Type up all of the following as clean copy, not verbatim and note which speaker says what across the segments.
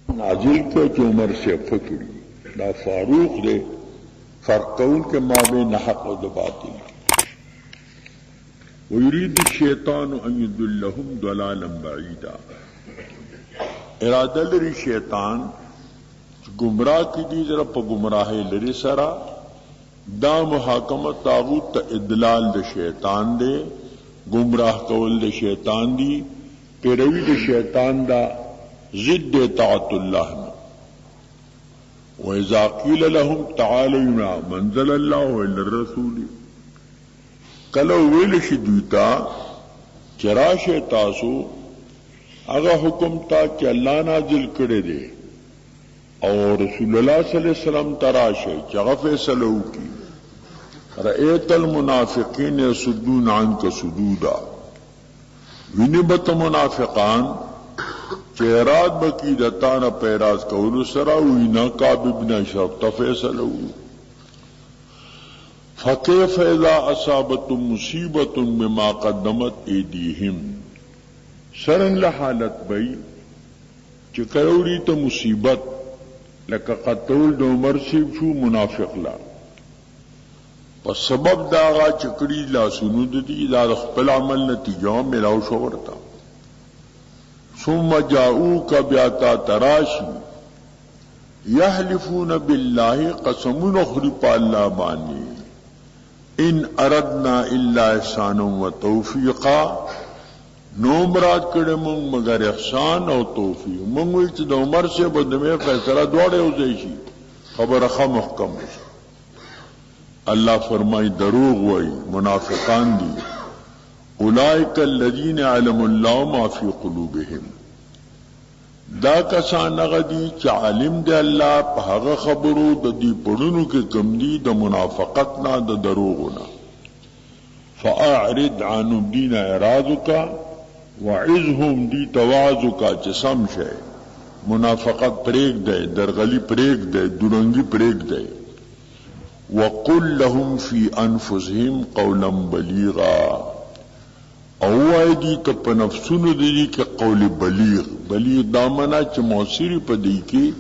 Speaker 1: نازل کو جو عمر سے فکری لا فاروق دے فرق کون کے مابین حق و باطل ويريد الشيطان ان يضلهم ضلالا بعيدا ارادہ لري شیطان گمراہ کی دی ذرا پا گمراہ لري سرا دا محاکمت طاغوت تا ادلال دا شیطان دے گمراہ قول دا شیطان دی پیروی دا شیطان دا ضد طاعت اللہ نا وَإِذَا قِيلَ لَهُمْ تَعَالَوْا إِلَى مَا أَنزَلَ اللَّهُ وَإِلَى الرَّسُولِ کلو ویل شي دویتا چراشه تاسو هغه حکم تا چې الله نازل کړی دی او رسول الله صلی الله علیه وسلم تراشه چې هغه فیصله وکړي رأيت المنافقين يصدون عنك صدودا وینبت منافقان چهرات بکی دتانا پیراز کولو سرا وینا کعب ابن اشرف تفیصل فکیف اذا اصابتم مصیبت بما قدمت ایدیہم سرنگ لحالت بئی چکروری تا مصیبت لکا قتول دو مرسیب شو منافق لا پس سبب داغا چکری لا سنود دی دا خپل عمل نتیجہ ملاو شورتا ثم جاؤوک بیاتا تراشی یحلفون باللہ قسمون خرپ اللہ بانی ان اردنا الا احسانا و توفیقا نو مراد کڑے منگ مگر احسان او توفیق منگوی چی دا عمر سے بدمے فیصلہ دوڑے ہو زیشی خبر خواہ محکم ہو اللہ فرمائی دروغ وئی منافقان دی اولئک الذین علم اللہ ما فی قلوبہم دا کسان غدی چا علم دے اللہ پہاغ خبرو دا دی پڑنو کے کم دی دا منافقتنا دا دروغنا فاعرض عنهم دین اعراضکا وعظهم دی توازکا چسم شے منافقت پریک دے درغلی پریک دے درنگی پریک دے وقل لهم فی انفسهم قولا بلیغا اوائی دی تا پا نفسونو دی که قول بلیغ بلیغ دامنا چه موثری پا دی کی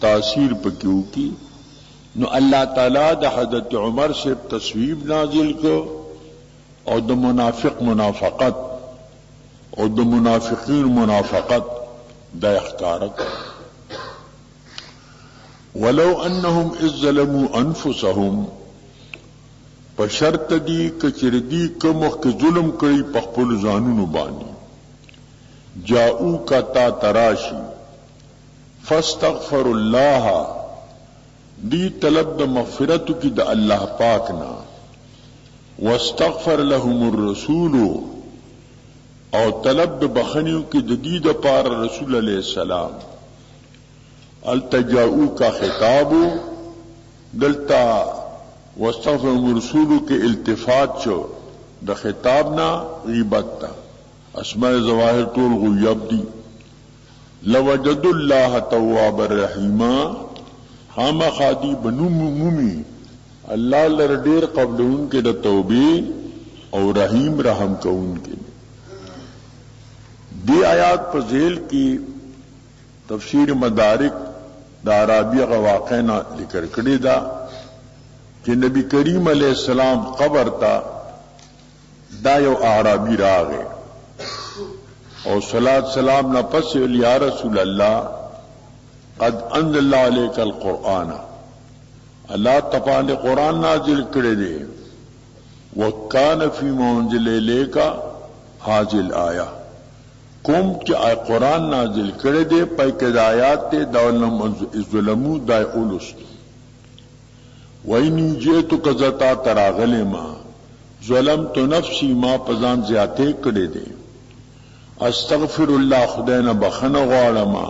Speaker 1: تاثیر پا کیو کی نو اللہ تعالی دا حضرت عمر سے تصویب نازل کو او دا منافق منافقت او دا منافقین منافقت دا اخکارک ولو انہم اذ ظلموا انفسهم پشرط دی کچر دی کمخ کے ظلم کری پخپل زانونو بانی جاؤ کا تا تراشی فاستغفر اللہ دی طلب دا مغفرت کی دا اللہ پاکنا واستغفر لهم الرسول او طلب دا بخنیو کی دا دی دا پار رسول علیہ السلام التجاؤ کا خطابو دلتا واستغفر رسولو کے التفات چو دا خطابنا غیبت تا اسماء ظواہر طول غیب دی لوجد اللہ تواب الرحیما خام خادی بنو مومی اللہ لردیر قبل ان کے دا توبی اور رحیم رحم کا ان کے دی آیات پر ذیل کی تفسیر مدارک دا عرابیہ کا واقعنا لکر کڑی دا کہ نبی کریم علیہ السلام قبر تا دا یو اعرابی راغے اور صلاة سلام نا پس یا رسول اللہ قد انزل اللہ علیک القرآن اللہ تپانے قرآن نازل کرے دے وکان فی منزل لیکا حاضل آیا کم کہ قرآن نازل کرے دے پیکد آیات تے دولنم ظلمو دائی اولست وَإِنِّي جِئْتُكَ زَتَا تَرَاغَلِ مَا ظَلَمْتُ نَفْسِي مَا پزان زیادے کڑے دے استغفر اللہ خداینا بخن غوارما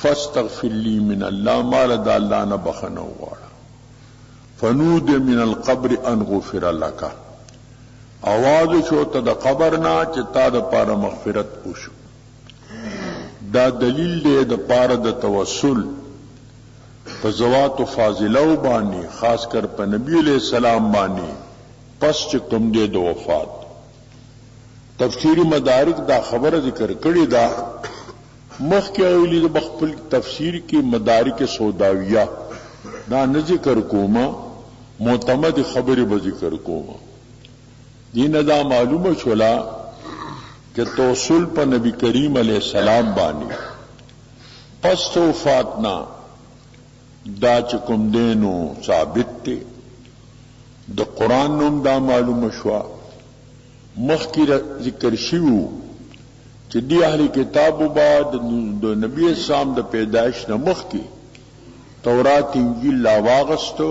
Speaker 1: فاستغفر لی من اللہ مال دا اللہ نا بخن غوارا فنود من القبر ان غفر لکا آواز شو تا دا قبرنا چتا دا پارا مغفرت پوشو دا دلیل دے دا پارا دا توسل پا زوات و فاضلو بانی خاص کر پا نبی علیہ السلام بانی پس چکم دے دو وفات تفسیر مدارک دا خبر ذکر کری دا مخ کے اولی بخپل تفسیر کی مدارک سوداویہ دا نہ ذکر کوما معتمد خبر ب ذکر کوما دین دا معلوم شولا کہ توسل پر نبی کریم علیہ السلام بانی پس توفاتنا دا چکم دینو ثابت تے دا قرآن نوم دا معلوم شوا مخ کی ذکر شیو چې دی اهل کتاب بعد د نبی اسلام د پیدائش نه مخ کی تورات انجیل لا واغستو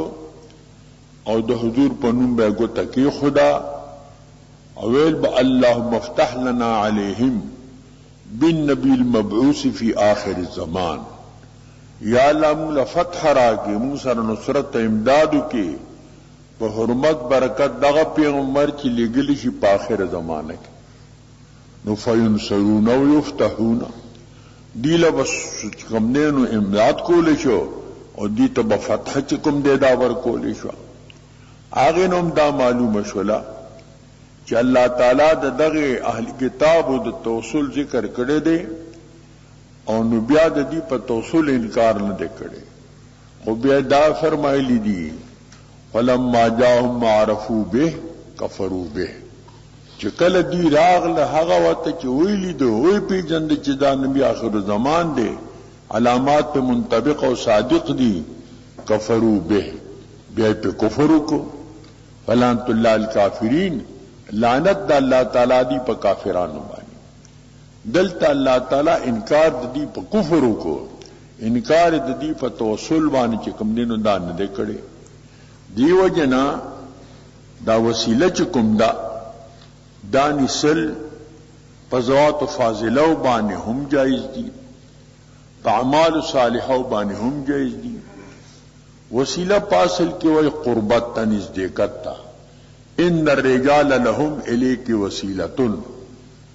Speaker 1: او د حضور په نوم به ګوته کې خدا اویل به اللهم افتح لنا عليهم بالنبي المبعوث في آخر الزمان یا الله موږ فتح راکې موږ سره نصرت امدادو کې په حرمت برکت دغه پیغمبر چې لګل شي په آخر زمانه کې نو فینصرون او یفتحون دیل بس کم دینو امداد کولی شو او دی تا بفتح چکم دے داور کولی شو آگے نوم دا معلوم شولا چی اللہ تعالی دا دغی اہل کتاب دا توصل ذکر کرے دے او نو بیا دا دی پا توصل انکار نہ دے کرے خو بیا دا فرمائلی دی فلما جاہم معرفو بے کفرو بے چکل دی راغل هغه وته چې ویلی دو وی پی جند چې دا نبی آخر زمان دی علامات په منطبق او صادق دی کفرو به بیا په کفر کو فلانت الله الکافرین لعنت د الله تعالی دی په کافرانو باندې دلته الله تعالی انکار د دی په کفر کو انکار د دی په توسل باندې چې کوم دینو دان نه کړي دیو جنا دا وسیله چې کوم دا دانسل پزوات فاضلو بانے ہم جائز دی اعمال صالحو بانے ہم جائز دی وسیلہ پاسل کی وہی قربت تا نزدیکت تا ان الرجال لهم الیک وسیلتن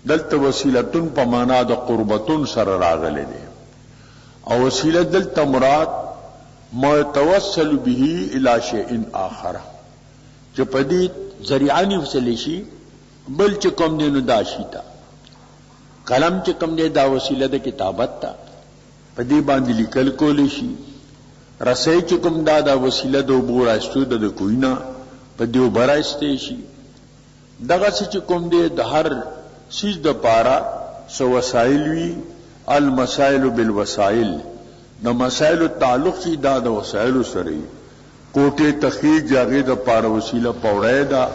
Speaker 1: دلت وسیلتن پمانا دا قربتن سر راغلے دے او وسیلہ دلت مراد ما توسل به الى شیء آخر جو پدید ذریعانی وسلیشی بل چې کوم دینو دا شیتا قلم چې کوم دی دا وسیله د کتابت تا په دې باندې لیکل کولی شي رسۍ چې کوم دا وسیله د عبور استو د کوینا په دې وبرایسته شي دغه چې کوم دی د هر سیز د پارا سو وسایل وی المسائل بالوسائل د مسائل تعلق شي دا د وسایل سره کوټه تخیج جاغه د پارا وسیله پوړای دا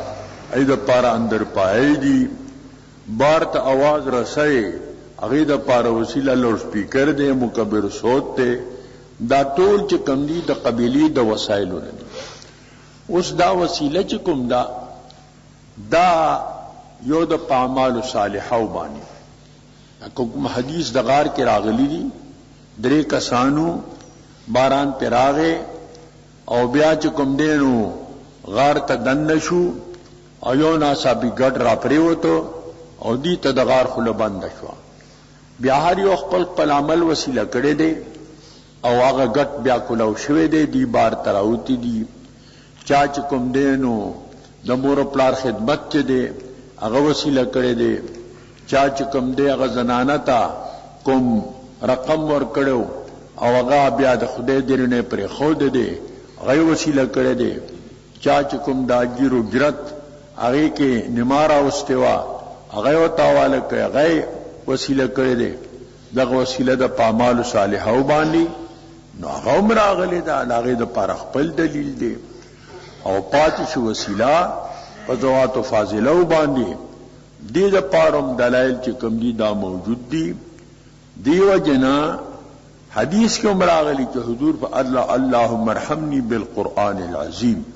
Speaker 1: اید پارا اندر پائے دی بارت آواز رسائے اغید پارا وسیلہ لوڈ سپیکر دے مکبر صوت تے دا ټول چې کم دی دا قبیلی دا وسائلو ندی اس دا وسیلہ چې کم دا یو دا پاعمال صالحو بانی کوم حدیث دا غار کے راغلی دی درے کسانو باران پہ راغے او بیا چې کم دینو غار تا دنشو او یو ناصابی گٹ را پریوتو او دی تا دغار خلو بند شوا بیا هر یو خپل خپل عمل وسیله کړی دی او هغه گٹ بیا کولو شوی دی دی بار تراوتی دی چا چې کوم دینو د مور پلار خدمت چه دی هغه وسیله کړی دی چا چې کوم دی هغه زنانه تا کوم رقم ور کړو او هغه بیا د خدای دینه پر خود دی هغه وسیله کړی دی چا چې کوم دا جیرو جرت هغه کې نمارا واستوا هغه وتاواله کوي هغه وسیله کړی دی دغه وسیله د پامال صالحو باندې نو هغه مراغله دا هغه د پر خپل دلیل دی او پاتې شو وسیله په ذوات فاضله باندې دې د پاروم دلایل چې کوم دي دا موجود دي دیو جنا حدیث کې مراغلی چې حضور په الله اللهم ارحمني بالقران العظیم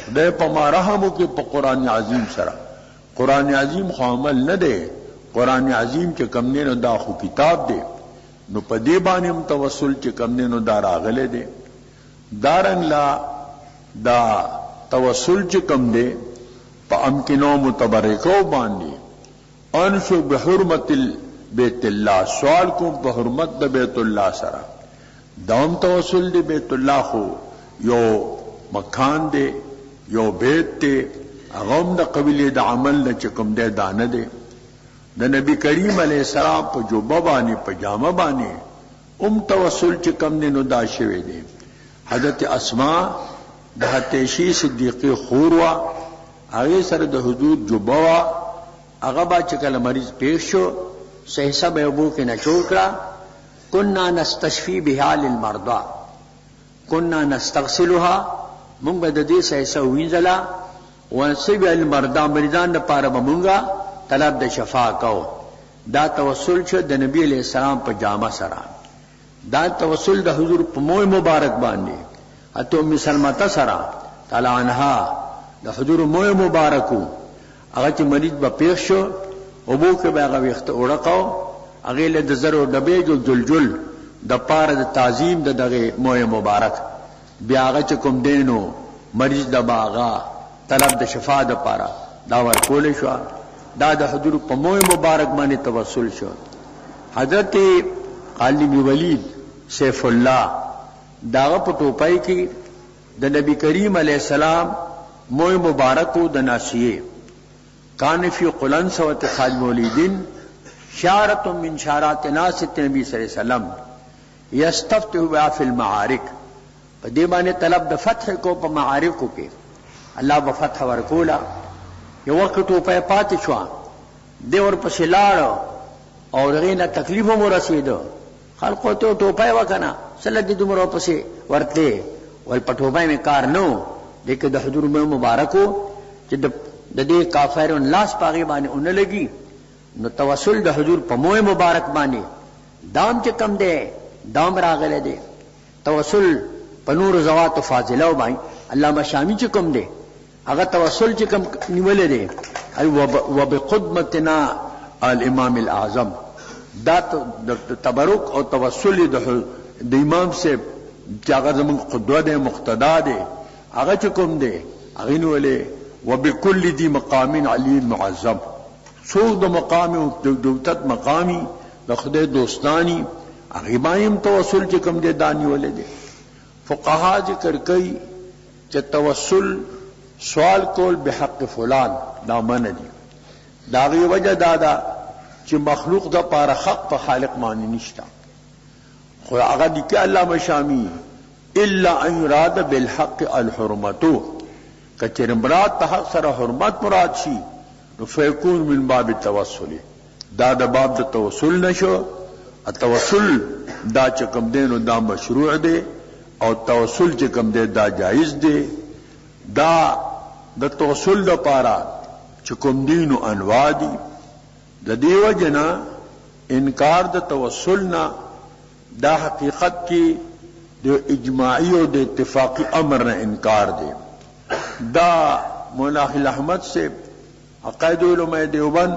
Speaker 1: خدای په ما رحم وکي په قران عظیم سره قران عظیم خو عمل نه دی قران عظیم چې کم نه دا خو کتاب دی نو په دې باندې متوسل چې کم نه دا راغله دی دارن لا دا توسل چې کم دی په امکنو متبرکو باندې انشو بحرمت بیت الله سوال کو په حرمت د بیت الله سره دام توسل دی بیت الله خو یو مکان دی یو بیت تے اغم دا قبیلی دا عمل نا چکم دے دانا دے د نبی کریم علیہ السلام په جوبه باندې پجامه باندې توسل چې کم نه نو دا شوی دی. حضرت اسماء د حتیشی صدیقی خوروا هغه سره د حضور جوبه وا هغه با چې کله مریض پیښ شو صحیح به ابو کې نه چوکړه كنا نستشفي بها للمرضى كنا نستغسلها مونږ به د دې صحیح وینځلا ونسب المرضى مریضان لپاره به مونږه طلب د شفا کو. دا توسل چې د نبی علیہ السلام په جامه سره دا توسل د حضور په موی مبارک باندې اته ام سلمہ سره تعالی عنها د حضور موی مبارکو هغه چې مریض به پیښ شو او بو کې به هغه وخت اورقاو هغه له د زرو ډبې جو جلجل د پاره د تعظیم د دغه موی مبارک بیا هغه چې کوم دینو مریض د باغا طلب د شفا د پاره دا ورکول شو. دا د حضور په موی مبارک باندې توسل شو. حضرت خالد بن ولید سیف الله داغه په ټوپای کې د نبی کریم علیہ السلام موی مبارکو د ناسیه کان فی قلنس و خالد بن ولید شارت من شارات ناس نبی صلی الله علیه وسلم یستفتح فی المعارک په دې باندې طلب د فتح کو په معارکو کې الله به فتح ورکولا. یو وخت ټوپه پاتې شو دی ور پسې لاړ او رغینا تکلیف مو رسیدو خلقو ته ټوپه وکنه سره دې دومره پسې ورته ول پټوپه می کار نو دغه د حضور مبارکو چې د دې کافرون لاس پاغي باندې اون لګي نو توسل د حضور په موی مبارک باندې دام چې کم دی دام راغله دی توسل په نور زوات فاضله باندې علامه شامی چې کم دی هغه توسل چې کم نیولې دی ای وبقدمتنا الامام الاعظم دا تبرک او توسل د امام سے چې هغه زمون قدوه دی مقتدا دی هغه چې کوم دی هغه نیولې وبكل ذي مقام علی معظم څو د مقام او د دوتت مقامی د خدای دوستانی هغه باندې توسل چې کوم دی دانی ولې دی. فقها ذکر کوي چې توسل سوال کول بحق فلان دا من دی دا غي وجه دادا چې مخلوق د پاره حق په خالق معنی نشتا خو هغه دي کې الله مشامی الا ان يراد بالحق الحرمتو کچر مراد ته حق سره حرمت مراد شي نو فیکون من باب التوسل دا د باب د توسل نشو. التوسل دا چې کوم دینو دا مشروع دی او توسل چې کوم دی دا جایز دی. دا د توسل د پاره چې کوم دینو انواع دي د دیو جنا انکار د توسل نه دا حقیقت کې د اجماعی او د اتفاقی امر نه انکار دی. دا مولانا احمد سے عقائد علماء دیوبند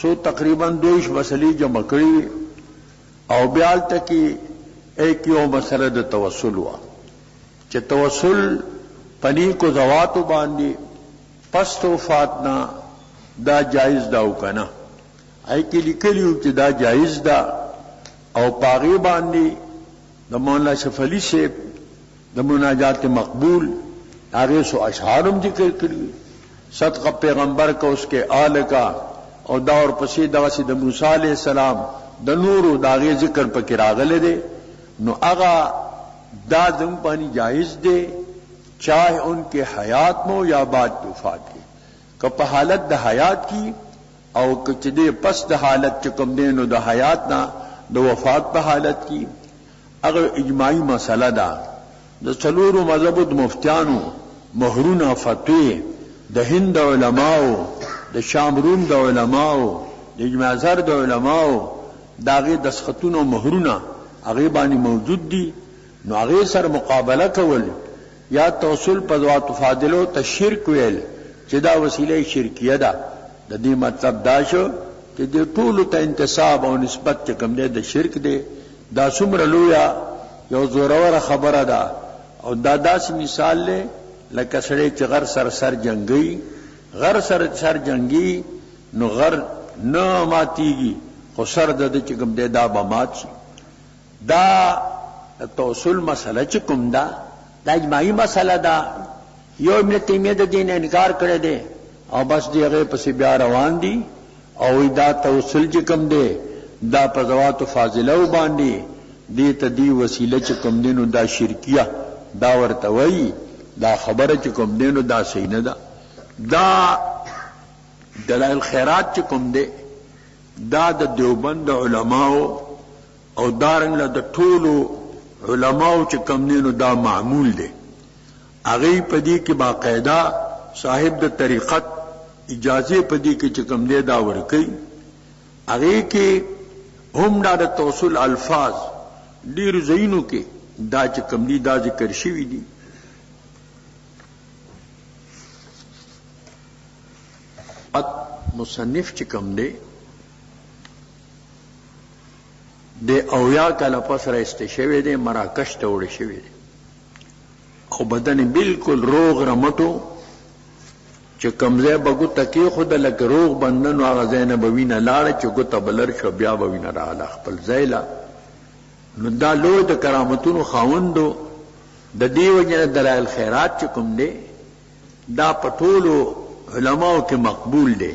Speaker 1: سو تقریبا 2 مسلې جمع کړي او بیال تکي ایک یو مسله د توسل وا چې توسل پنی کو زواتو باندې پس وفاتنا دا جائز دا وکنه ای کې لیکلیو چې دا جائز دا او پاغي باندې د مولانا شفلی سے د مناجات مقبول هغه سو اشعارم ذکر کړی صدقہ پیغمبر کا اس کے آل کا او دا اور پسې دغه د موسی علیہ السلام د نور داغه ذکر پکې راغله دي نو هغه دا زم پانی جائز دی چاہے ان کے حیات مو یا بعد وفات کی کہ په حالت د حیات کی او چې دې پس د حالت چې کوم دین او د حیات نه د وفات په حالت کی هغه اجماعی مسله ده. د څلورو مذهب د مفتیانو مهرونه فتوی د هند علماو د شام روم د علماو د اجماع د علماو داغه دسخطونه مهرونه هغه باندې موجود دي. نو هغه سره مقابله کول یا توسل په ذات فاضلو تشرک ویل چې دا وسیله شرکیه ده د دې مطلب دا شو چې د ټولو ته انتساب او نسبت کوم دی د شرک دی. دا څومره لویا یو زوروره خبره ده او دا داس مثال له لکه سړی چې غر سر جنگي غر سر جنگي نو غر نه ماتيږي خو سر د چې کوم دی دا به مات شي. دا توسل مسله چې کوم دا د اجماعي مسله ده. یو ابن تیمیه د دین انکار کړی دی او بس دی هغه پسې بیا روان دي
Speaker 2: او دا توسل چې کوم دی دا په ذوات فاضله باندې دې ته دی وسیله چې کوم دی نو دا شرکیه دا ورته وایي دا خبره چې کوم دی نو دا صحیح نه ده. دا دلائل خیرات چې کوم دی دا د دیوبند علماو او دارنګ د ټولو علماو چې کوم دی نو دا معمول دی. هغه په دې کې باقاعده صاحب د طریقت اجازه په دې کې چې کوم دی دا ورکي. هغه کې هم دا د توسل الفاظ ډیر زینو کې دا چې کوم دی دا ذکر شوی دی. مصنف چې کوم دی د اویا کله پس را استشوی دی مراکش ته وړي شوی دی او بدن بالکل روغ رمټو چې کمزه بګو تکي خود لکه روغ بندنو هغه زینب وینه لاړ چې ګوت بلر شو بیا وینه رااله خپل زیلا. نو دا لوی د کرامتونو خاوندو د دیو جن دلائل خیرات چې کوم دی دا پټولو علماو کې مقبول دی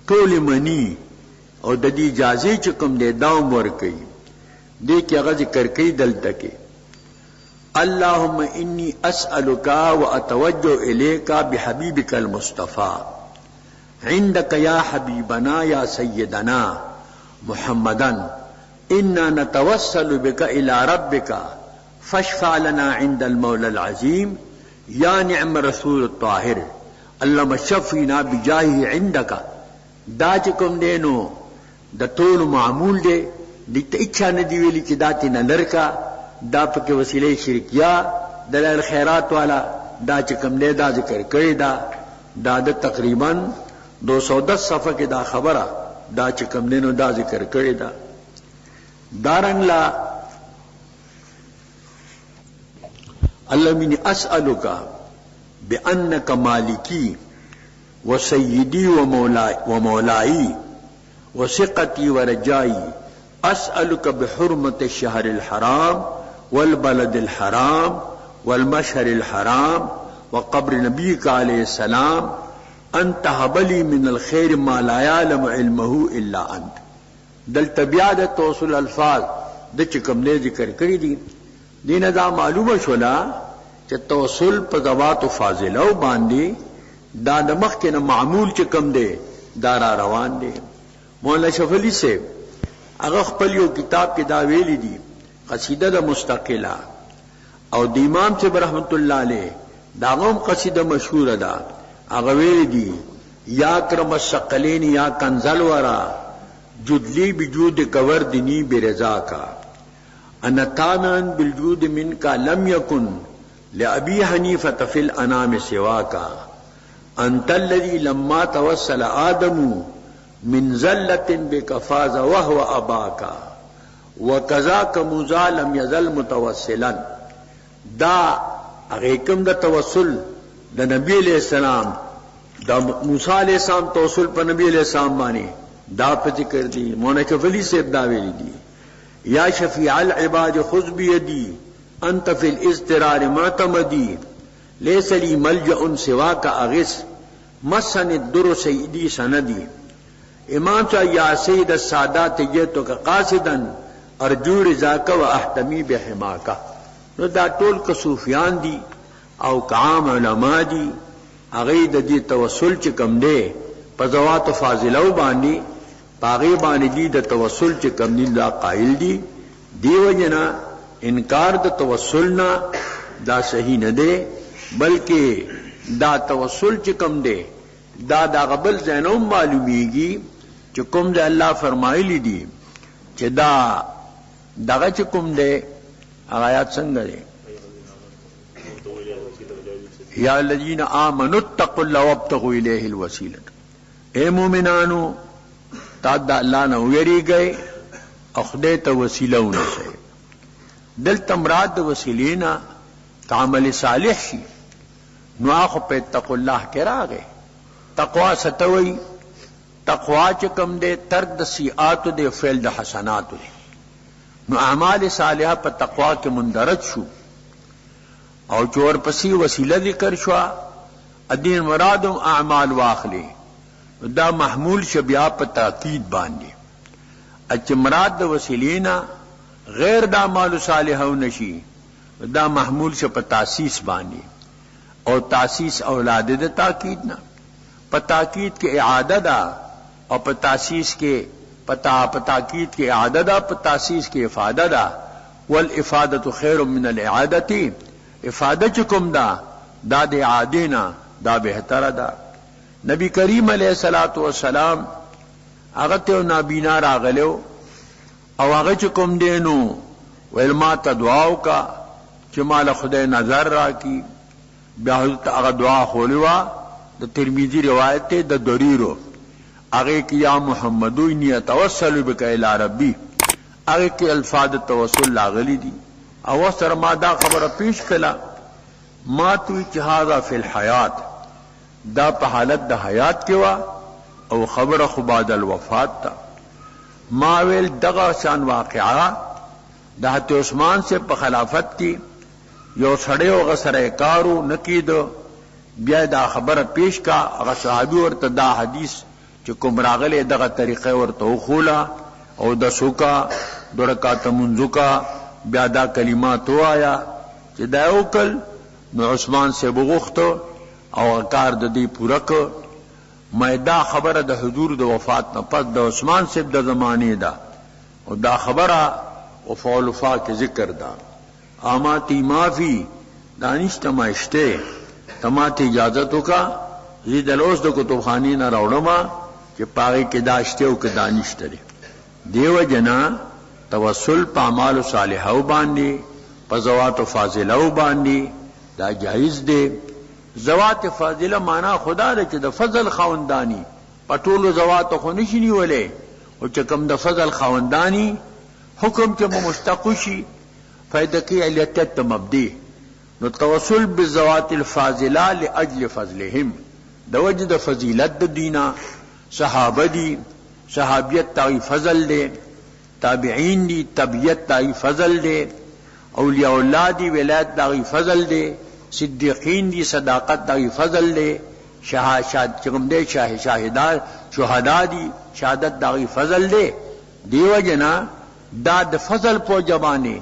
Speaker 2: ټول منی او د دې اجازه چې کوم دی داوم ور کوي. دې کې هغه ذکر کوي دلته کې اللهم انی اسألک واتوجه الیک بحبیبک المصطفى عندك یا حبیبنا یا سیدنا محمدا انا نتوسل بك الى ربك فاشفع لنا عند المولى العظیم یا نعم رسول الطاهر اللهم شفینا بجاهه عندك. دا چې کوم دی نو د ټول معمول دی د اچھا نه دی ویلي چې دا تینا لرکا دا پکې وسیله شرکیه دلائل خیرات والا دا چې کوم دی دا ذکر کړی دا د تقریبا 210 صفحه کې دا خبره دا چې کوم دی نو دا ذکر کړی دا. دارنګ لا اللهم اسألک بأنك مالکی وسیدی ومولائی وثقتی ورجائی اسألک بحرمت الشهر الحرام والبلد الحرام والمشهر الحرام وقبر نبیک علیہ السلام ان تهب لي من الخير ما لا يعلم علمه الا انت. دلته بیا د توسل الفاظ د چې کوم نه ذکر کړی دي دینه دا معلومه شولا چې توسل په ذوات فاضله باندې دا د مخ کې نه معمول چې کوم دی دا را روان دی. مولانا شفلی سے هغه خپل یو کتاب کې دا ویلي دي قصیده د مستقله او د امام صاحب رحمت الله علیه دا هم قصیده مشهوره ده. هغه ویلي دي یا کرم الثقلین یا کنزل ورا جدلی بجود کوردنی برضا کا انا تامن بالجود من کا لم یکن لأبی حنیفة فی الانام سوا کا انت الذی لما توسل آدم من زلت بکفاز وهو اباکا وکذاک موسی لم یزل متوسلا. دا اغیکم دا توسل دا نبی علیہ السلام دا موسی علیہ السلام توسل پر نبی علیہ السلام بانی دا پہ ذکر دی. مولانا شفلی سے دا ویلی دی یا شفیع العباد خذ بیدی انت فی الاضطرار معتمدی لیس لی ملجأ سواک اغس مسن الدر سیدی سندی. امام صاحب یا سید السادات جیتو کا قاصدا ارجو رضاک و احتمی بحماکا. نو دا ټول که صوفیان دی او که عام علماء دی هغه د دې توسل چې کم دی په ذوات فاضله باندې پاغي باندې دی د توسل چې کم دی لا قائل دی. دیو جنا انکار د توسل نه دا صحیح نه دی بلکې دا توسل چې کم دی دا د غبل زینوم معلومیږي چې کوم دی الله فرمایلی دی چې دا دغه چې کوم دی آیات څنګه دی یا الذین آمنوا اتقوا الله وابتغوا الیه الوسیلہ. اے مومنانو تا د الله نه ویریږئ او خدای ته وسیله ونیسئ. دلته مراد د وسیلینا عمل صالح شي نو هغه په اتقوا الله کې راغی. تقوا ستوي تقوا چې کوم دی ترک د سیئات او د فعل د حسنات دی. نو اعمال صالحه په تقوا کې مندرج شو او چور پسی وسیله ذکر شو ادین مرادم اعمال واخلی. دا محمول شبیا په تاکید باندې اچ مراد د وسیلینا غیر دا مال صالحو نشي دا محمول ش په تاسیس باندې او تاسیس اولاد د تاکید نه په تاکید کې اعاده دا او په تاسیس کې په تاکید کې اعاده دا په تاسیس کې افاده دا والافاده خیر من الاعاده افاده چکم دا د اعاده نه دا بهتره ده نبی کریم علیہ الصلوۃ والسلام هغه ته نابینا راغلو او هغه چې کوم دینو ویل ما ته دعا وکا چې مال خدای نظر راکړي بیا هغه دعا خولوا د ترمذی روایت ته د دریرو هغه کې یا محمد انی اتوسل بک الی ربی هغه کې الفاظ توسل لاغلی دي او سره ما دا خبره پیش کړه ما تو جهاز فی الحیات دا په حالت د حیات کې وا او خبره خو بعد الوفات تا ما ویل دغه شان واقعا د حضرت عثمان سے په خلافت کې یو سړی او غسره کارو نکید بیا دا خبره پیش کا هغه صحابي ورته دا حدیث چې کوم راغله دغه طریقې ورته خولا او د سوکا درکات منځوکا بیا دا کلمات وایا چې دا وکل نو عثمان سے بغختو او کار د دې پوره ک مې دا خبره د حضور د وفات نه پس د عثمان صاحب د زمانه دا او دا خبره او فولفا کې ذکر دا اماتی معافی دانشته ماشته تماته اجازه تو کا زید لوس د کتابخانی نه راوړم چې پاره کې داشته او کې دانشته دیو جنا توسل په اعمال صالحو باندې په زوات او فاضلو باندې دا جایز دی زوات فاضله معنا خدا دې چې د فضل خواندانی پټولو زوات خو نشي نیولې او چې کوم د فضل خواندانی حکم چې مشتق شي فائدہ کې علیت مبدی نو توسل بالزوات الفاضله لاجل فضلهم د وجه د فضیلت د دینا صحابه دي صحابیت تای فضل دي تابعین دي تبعیت تای فضل دي اولیاء الله دي ولایت تای فضل دي صدیقین دی صداقت دا فضل دے چکم دے شاہدان شہداء دی شہادت دا فضل دے دیو جنا دا د فضل پو جبانے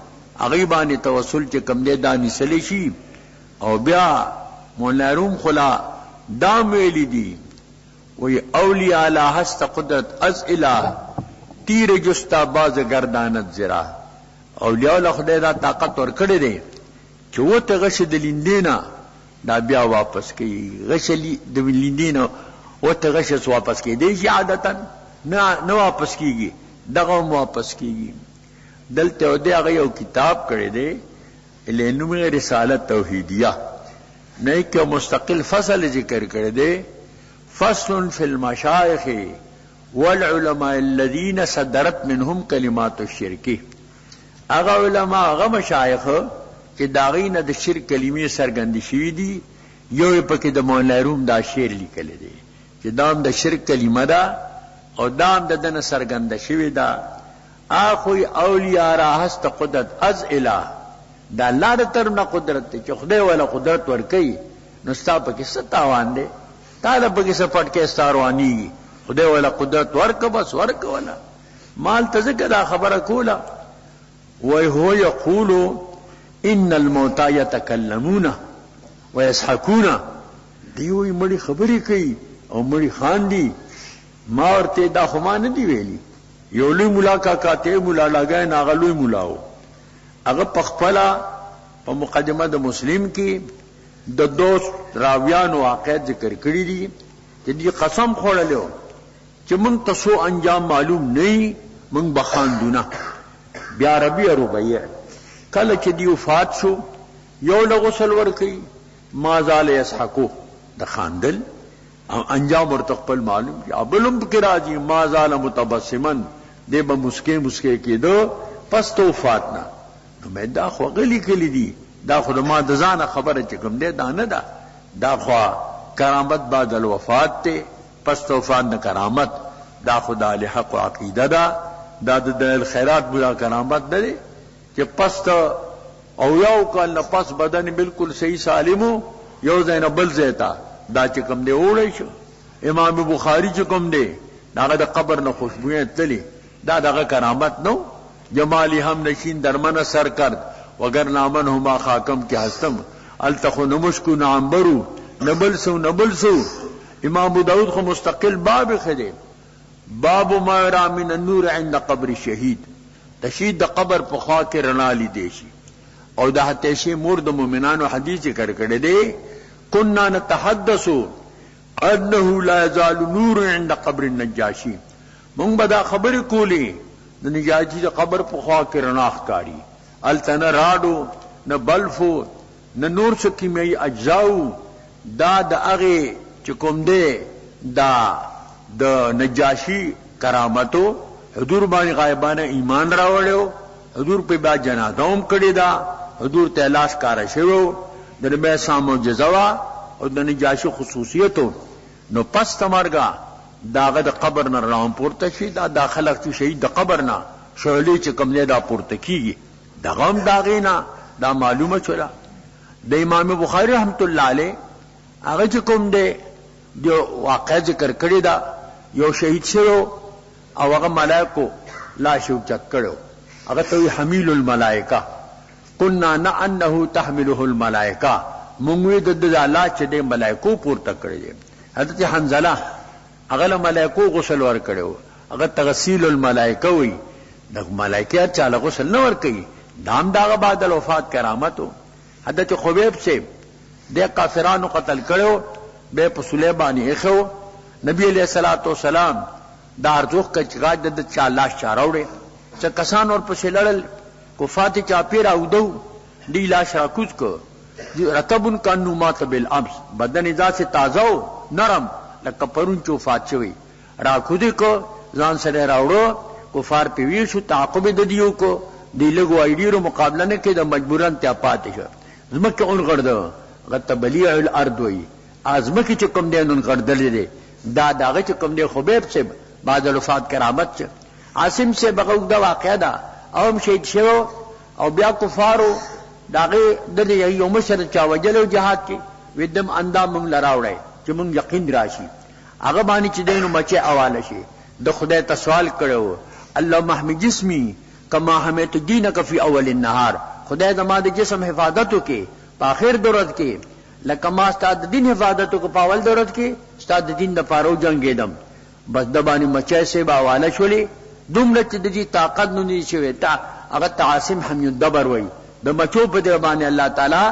Speaker 2: اغیبان توسل چکم دے دا نسلی شی او بیا مولانا روم خلا دام ویلی دی وی اولیاء لا ہست قدرت از الہ تیر جستا باز گردانت زرا اولیاء اللہ خدای دا طاقت ور کڑے دے چې وته غش د لیندینا دا بیا واپس کی غشلی د لیندینا وته غش واپس کی دی عادتا نه واپس کیږي دغه واپس کیږي دلته او دغه یو کتاب کړی دی لنوم رسالت توحیدیه نه کې مستقل فصل ذکر کړی دی فصل فی المشایخ والعلماء الذين صدرت منهم كلمات الشرك هغه علماء هغه مشایخ چې داغینه د شرک کلمې سرګندې شوې دي یو پکې د مولانا روم دا شعر لیکل دی چې دام د شرک کلمه ده او دام د دنه سرګنده شوې ده اخو اولیاء را هست قدرت از الہ دا الله د طرف نه قدرت چې خدای ولا قدرت ورکي نو ستا پکې ستاوان دي طالب پکې سپټ کې ستاروانی خدای ولا قدرت ورک بس ورک ولا مال تزکه دا خبره کوله وای هو یقول ان الموتى يتكلمون ويضحكون دیوی مړي خبرې کوي او مړي خاندي ما ورته دا خو ما نه دی ویلي یو لوی مولا کاکا ته مولا لګای نه غلوی مولاو هغه پخپلا په مقدمه د مسلم کې د دوست راویان واقعیت ذکر کړی دي چې دی قسم خوړلو چې مونږ تاسو انجام معلوم نه مونږ بخاندونه بیا ربیع ربیع کله چې دی وفات شو یو له غسل ورکی ما زال یسحقو د خاندل او انجام ورته خپل معلوم یا بلم کې راځي ما زال متبسمن دی به مسکه مسکه کېدو پس تو وفات نه نو مې دا خو غلی کلی دی دا خو ما د ځانه خبره چې کوم دی دا نه ده دا خو کرامت بعد الوفات ته پس تو وفات نه کرامت دا خدا له حق عقیده دا د الخيرات بلا کرامت ده چې پس او یو کال نه پس بدن بالکل صحیح سالمو یو زین بل زیتا دا چې کوم دی وړي شو امام بخاری چې کوم دی داغه د قبر نه خوشبوې تللی دا دغه کرامت نو جمالی هم نشین در من سر کرد وگر نامن هما خاکم کی هستم التخو نمشکو نعنبرو نبلسو امام ابو داود خو مستقل باب خده باب ما یرا من النور عند قبر الشهید تشهید د قبر په خوا کې رڼا لیدې شي او د حتیشی مور د مؤمنانو حدیث ذکر کړی دی كنا نتحدث انه لا يزال نور عند قبر النجاشی مونږ به دا خبرې کولې د نجاشی د قبر په خوا کې رڼا ښکاري التنه راډو نه بلفو نه نور څه کیمیاوي اجزاو دا د هغې چې کوم دی دا د نجاشی کرامتو حضور باندې غایبانه ایمان راوړیو حضور په با جنازه هم کړې ده حضور ته لاس کاره شوی د نبی سام معجزه وا او د نجاشی خصوصیتو نو پس تمرګه داغه د قبر نه راوم پورته شي دا داخله چې شهید د قبر نه شعلې چې کوم نه دا پورته کیږي دغه هم داغینا دا معلومه شولا د امام بخاری رحمت الله علیه هغه چې کوم دی د واقع ذکر کړی دا یو شهید شو او هغه ملائکو لاش چک کړو هغه ته حمیل الملائکه قلنا انه تحمله الملائکه موږ د الله چې د ملائکو پورته کړی حضرت حنزله هغه ملائکو غسل ور کړو هغه تغسیل الملائکه وی د ملائکه چاله غسل نه ور کوي دام داغه بعد الوفات کرامتو حضرت خبیب سے د کافرانو قتل کړو به په سلیمانی اخو نبی علیہ الصلوۃ والسلام دا ارزوخ کچغاج د چالاش چاروړي چې کسان ور پسې لړل کفات چا پیر او دو دی لاش راکوز کو رطبن کانو مات بالامس بدن ذات سے تازه او نرم لکه پرون چو فات شوی راکودی کو ځان سره راوړو کفار پیوی شو تعقب د دیو کو دی لګو ایډیرو مقابله نه کې د مجبورن ته پاتې شو زمکه اون غړدو غت بلیع الارض وی ازمکه چې کوم دی نن غړدلې دی دا داغه چې کوم دی خبیب سے بعد الوفات کرامت عاصم سے بغو دا واقعا دا او شهید شو او بیا کفارو داغه د یو مشر چا وجلو جهاد کې ودم اندام لراوړی چې مونږ یقین راشي هغه باندې چې دینو مچه اواله شي د خدای ته سوال کړو الله محمد جسمی کما حمیت دینک فی اول النهار خدای زما د جسم حفاظت وکي په اخر دورت کې لکه ما استاد دین حفاظت وکي په اول دورت کې استاد دین د پارو جنگیدم بس د باندې مچه سه باواله شولې دومره چې د دې طاقت نه نشوي تا هغه تعاصم حمید دبر وای د مچو په دی باندې الله تعالی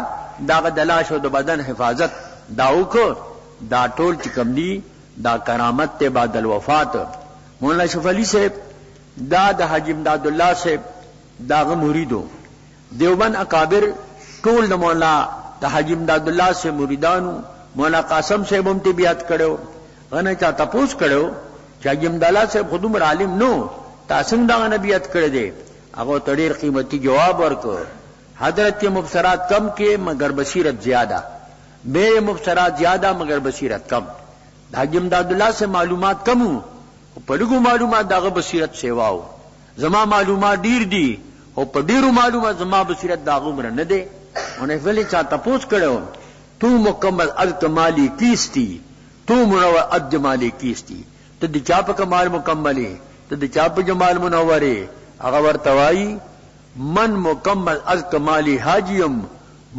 Speaker 2: دا دلاش او د بدن حفاظت داو کو دا ټول چې کوم دی دا کرامت ته بعد الوفات مولانا شف علی صاحب دا د حاجی امداد الله صاحب داغه مریدو دیوبند اکابر ټول د مولانا د حاجی امداد الله صاحب مریدانو مولانا قاسم صاحب هم تبیات کړو غنه چا تپوس کړو چې حاجی امداد الله صاحب خودم عالم نو تاسو دا نبیات کړی دی هغه تډیر قیمتي جواب ورکړ حضرت کے مبصرات کم کے مگر بصیرت زیادہ میرے مبصرات زیادہ مگر بصیرت کم حاجی امداد اللہ سے معلومات کم ہوں پڑگو معلومات داغ بصیرت سیواو زما معلومات ډیر دی او په ډیرو معلومات زما بصیرت داغو مر نه دی انہیں ولی چا تپوس کړو تو مکمل الکمالی کیستی تو منور الجمالی کیستی ته د چا په کمال مکملی ته د چا په جمال منورې هغه ورتوای من مکمل الکمالی حاجیم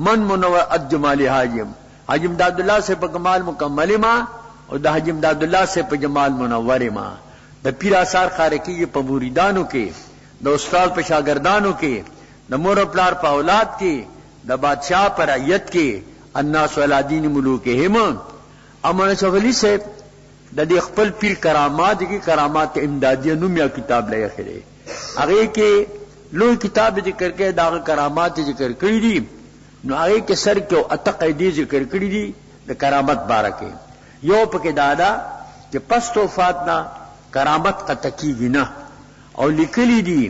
Speaker 2: من منور الجمالی حاجیم حاجی امداد اللہ سے په کمال مکمل ما او د حاجی امداد اللہ سے په جمال منور ما د پیر آثار خارقی په مریدانو کې د استاد په شاګردانو کې د مور پلار په اولاد کې د بادشاہ پر رعیت کې الناس علی دین ملوکهم امانه شغلی سے د دې خپل پیر کرامات کی کرامات امدادیه نوم یا کتاب لای خره هغه کې لوی کتاب ذکر کې دا کرامات ذکر کړی دي نو هغه کې سر کې اتقیدی ذکر کړی دي د کرامت بارکه یو پکې دادا چې پس توفات نه کرامت قطع کیږي نه او لیکلی دي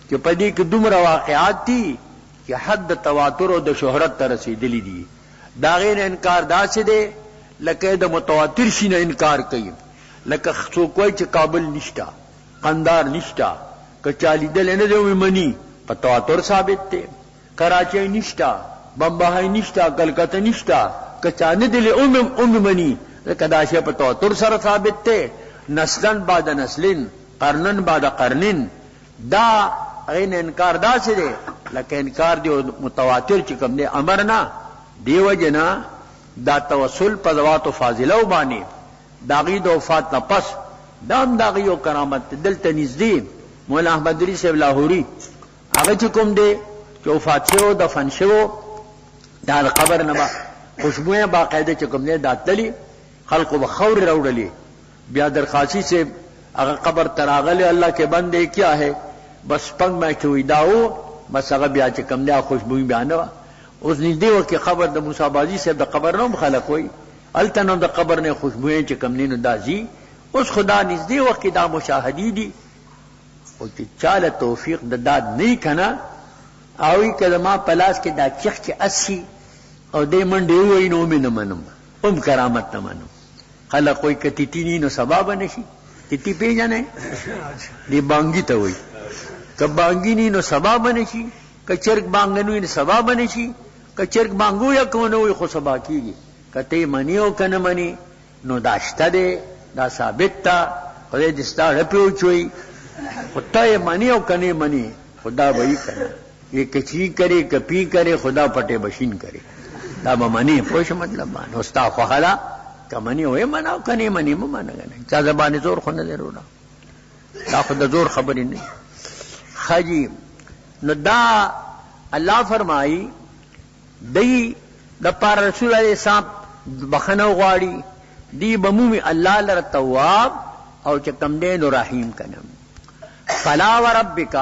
Speaker 2: چې په دې کې دومره واقعات دي چې حد تواتر او د شهرت ته رسیدلی دي دا غیر انکار داسې دی لکه د متواتر شینه انکار کوي لکه څوک وایي چې کابل نشتا قندار نشتا کچالی دل نه دی منی په تواتر ثابت دی کراچی نشتا بمبئی نشتا کلکته نشتا کچانه دل منی کدا شی په توتر سره ثابت ته نسلن بعد نسلن قرنن بعد قرنن دا غین انکار دا څه دی لکه انکار دی متواتر چې کوم دی امرنا دیو جنا دا توسل په ذوات فاضله باندې داغي د وفات نه پس دام داغي او کرامت دلته نږدې مولا احمد دری صاحب لاهوري هغه چې کوم دی چې وفات شو دفن شو دا قبر نه خوشبوئیں باقاعده چې کوم دی داتلی خلقو بخور راوړلې بیا درخواسی سے اگر قبر تراغل اللہ کے بندے کیا ہے بس پنگ میں چوئی داو بس اگر بیا چې کوم دی خوشبوئی بیان وا اوس نږدې وکي خبر د موسی بازی صاحب د قبر نوم خلق وای التنو د قبر نه خوشبوئیں چې کوم نینو دازي اوس خدا نږدې وکي دا مشاهدی دي او چې چاله توفیق د داد نه کنا او کلمه پلاس کې دا چخ چې 80 او دې منډه وای نو مې نه منم کرامت نه منم خلق کوئی کتیتی نو سبب نشي تیتی پیژنې دی بانګی ته وای کبانګی نو سبب نشي کچرګ بانګنو نو سبب نشي کچرګ بانګو یا کونه وي خو سبا کیږي کته منیو کنه منی نو داشته ده دا ثابت تا خدای دې ستاره پیو چوي خدای منیو کنه منی خدا وای کنه یہ کچی کرے کپی کرے خدا پټه بشین کرے دا به منی پوښ مطلب باندې استا خو حالا کمنی وې مناو کني منی مو منګنه چا زبانه زور خو نه لرونه دا خو د زور خبرې نه خاجی نو دا الله فرمایي دی د پر رسول الله صاحب بخنو غواړي دی بمومي الله لره تواب او چې کم دې نو رحیم کنم فلا وربک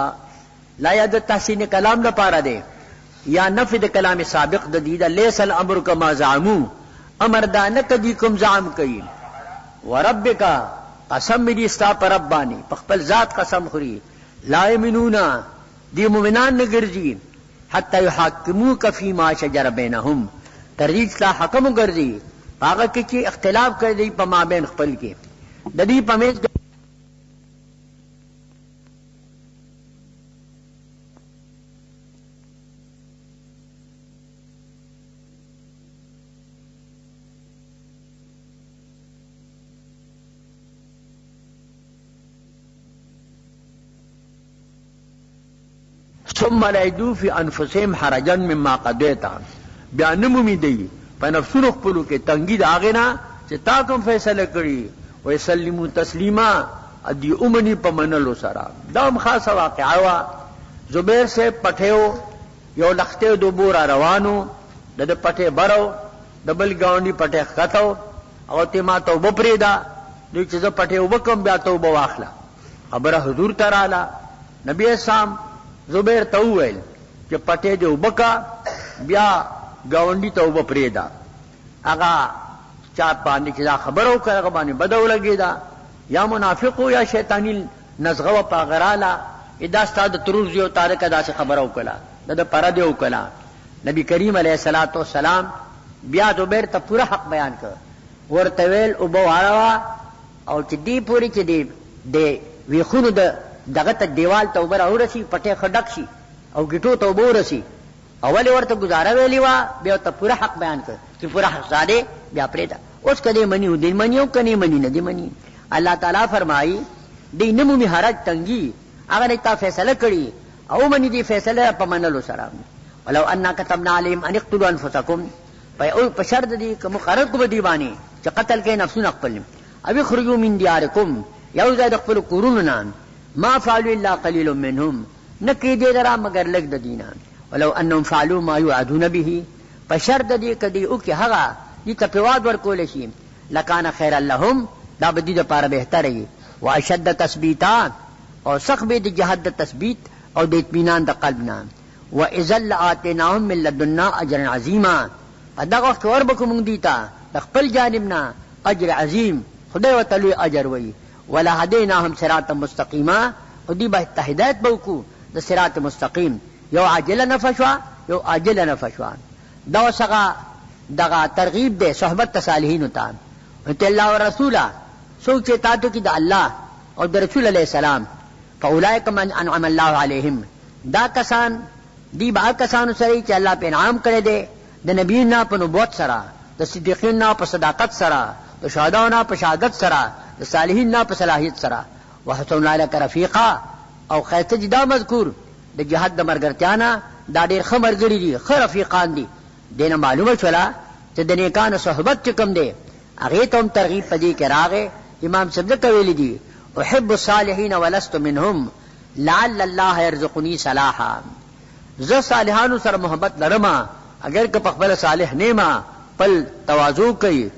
Speaker 2: لا ید تحسین کلام د پاره دی یا نفی د کلام سابق د دیدا لیس الامر کما زعمو امر دا نه کدی کوم زعم کوي وربک قسم دې استا پر ربانی په خپل ذات قسم خوري لا یمنونا دی مومنان نه ګرځي حتی یحکموک فیما شجر بینهم ترجیح لا حکم ګرځي هغه کې چې اختلاف کوي په مابین خپل کې د دې پمیز ثم لا يجدوا في انفسهم حرجا مما قضيت بیا نمومی دی په نفسونو خپلو کې تنګي د هغې نه چې تا کوم فیصله کړي ویسلموا تسلیما ادي امني په منلو سره دا هم خاصه واقعه وه زبیر سے پټیو یو لښتې د اوبو را روانو د ده پټې برو د بل ګاونډي پټې ښکته او ته ما ته اوبه پرېږده دوی چې زه پټې اوبه کړم بیا ته اوبه واخله خبره حضور ته راله نبي اسلام زبیر ته وویل چې پټې دې اوبه کا بیا ګاونډي ته اوبه پرېږده هغه چا باندې چې دا خبره وکړه هغه باندې بده ولګېده یا منافق و یا شیطاني نزغه وه په هغه راله دا ستا د ترور زوی او تارکه داسې خبره وکړه د ده پره دې وکړه نبي کریم علیه الصلاة والسلام بیا زبیر ته پوره حق بیان کړ ورته ویل اوبه واړوه او چې دې پورې چې د ویښونو د دغه ته دیوال ته اوبه راورسي پټې ښه ډک شي او ګیټو ته اوبه ورسي اول ورته گزاره ویلی وه بیا ورته پوره حق بیان کړ چې پوره حق زاده بیا پرېږده اوس که دې مني او دې مني او که نه مني نه دې مني الله تعالی فرمایي دې نه مومي حرج تنګي هغه نه تا فیصله کړي او مني دې فیصله په منلو سره ولو انا كتبنا عليهم ان اقتلوا انفسكم په شرط دې که مقرر کو به دې باندې چې قتل کوي نفسونه خپل او اخرجوا من دیارکم یو ځای د خپلو کورونو نه ما فعلوا الا قليل منهم نکی دې لرا مگر لږ د دینه ولو انهم فعلوا ما يوعدون به فشرط دې کدی او کې هغه دې ته پیواد ورکول شي لکان خیر لهم دا به دې لپاره بهتره وي واشد تثبیتا او سخت به د جهاد د تثبیت او د اطمینان د قلب نه واذا لاتیناهم من لدنا اجر عظیما دغه وخت وربکو مونږ دیتا د خپل جانب نه اجر عظیم خدای وتعالى اجر وي ولا هديناهم صراطا مستقيما ودي به هدایت بوکو د صراط مستقیم یو عاجل نفشوا یو عاجل نفشوا دا څنګه دغه ترغیب ده صحبت صالحین ته ته الله او رسوله سوچ تاسو کې د الله او د رسول الله سلام فاولئک من انعم الله عليهم دا کسان دی با کسانو سره چې الله په انعام کړی دی د نبینا په نبوت سره د صدیقین په صداقت سره د
Speaker 3: د شهداونا په شهادت سره د صالحین نه په صلاحیت سره وحسن اولئک رفیقا او خیته جدا مذکور د جهاد د مرګرتیا نه دا ډېر ښه ملګري دي ښه رفیقان دي دینه معلومه شوله چې د نیکانو صحبت چې کوم دی هغې ته هم ترغیب په دې کې راغی امام صاحب ځکه ویلي دي احب الصالحین ولست منهم لعل الله يرزقني صلاحا زه صالحانو سره محبت لرم اگر که په خپله صالح نیمه خپل تواضع کوي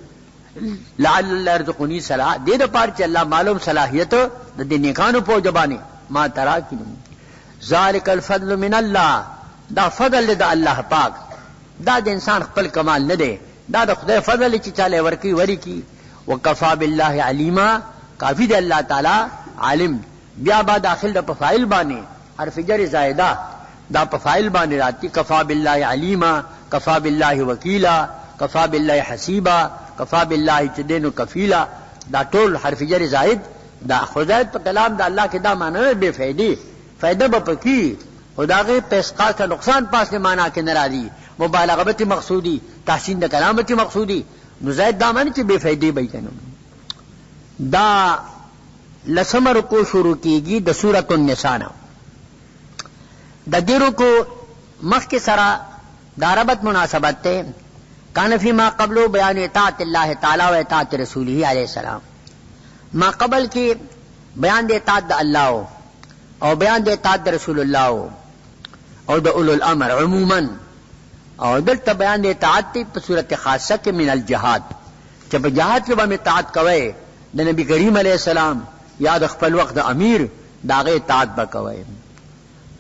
Speaker 3: لعل الله يرزقني صلاح دې دپاره چې الله معلوم صلاحیت د دې نیکانو په وجه باندې ما تراکي ذلک الفضل من الله دا فضل د الله پاک دا د انسان خپل کمال نه دی دا د خدای فضل چې چاله ورکی وری وکفا بالله علیما کافی دی الله تعالی عالم بیا با داخل د فاعل باندې حرف جر زائده دا په فاعل باندې راتی کفا بالله علیما کفا بالله وکیلا کفا بالله حسیبا کفا بالله چدینو کفیلا دا ټول حرف جر زائد دا خدایت په کلام د الله کې دا معنی بے فائدې فائدہ به پکې خداغه پیسقا کا نقصان پاس نے معنی کې ناراضی مبالغه مقصودی تحسین د کلامت مقصودی نو زائد دا معنی چې بے فائدې به کنه دا لسمر کو شروع کیږي د سورۃ النساء د دیرو کو مخ کے سرا داربت مناسبت تے کان فی ما قبل بیان اطاعت اللہ تعالی و اطاعت رسولہ علیہ السلام ما قبل کی بیان دے اطاعت دا اللہ اور بیان دے اطاعت دا رسول اللہ اور دا اولو الامر عموما اور دلتا بیان دے اطاعت تی پا صورت خاصہ کے من الجہاد جب جہاد کے با میں اطاعت کوئے دا نبی کریم علیہ السلام یاد اخفل وقت دا امیر داغے اطاعت با کوئے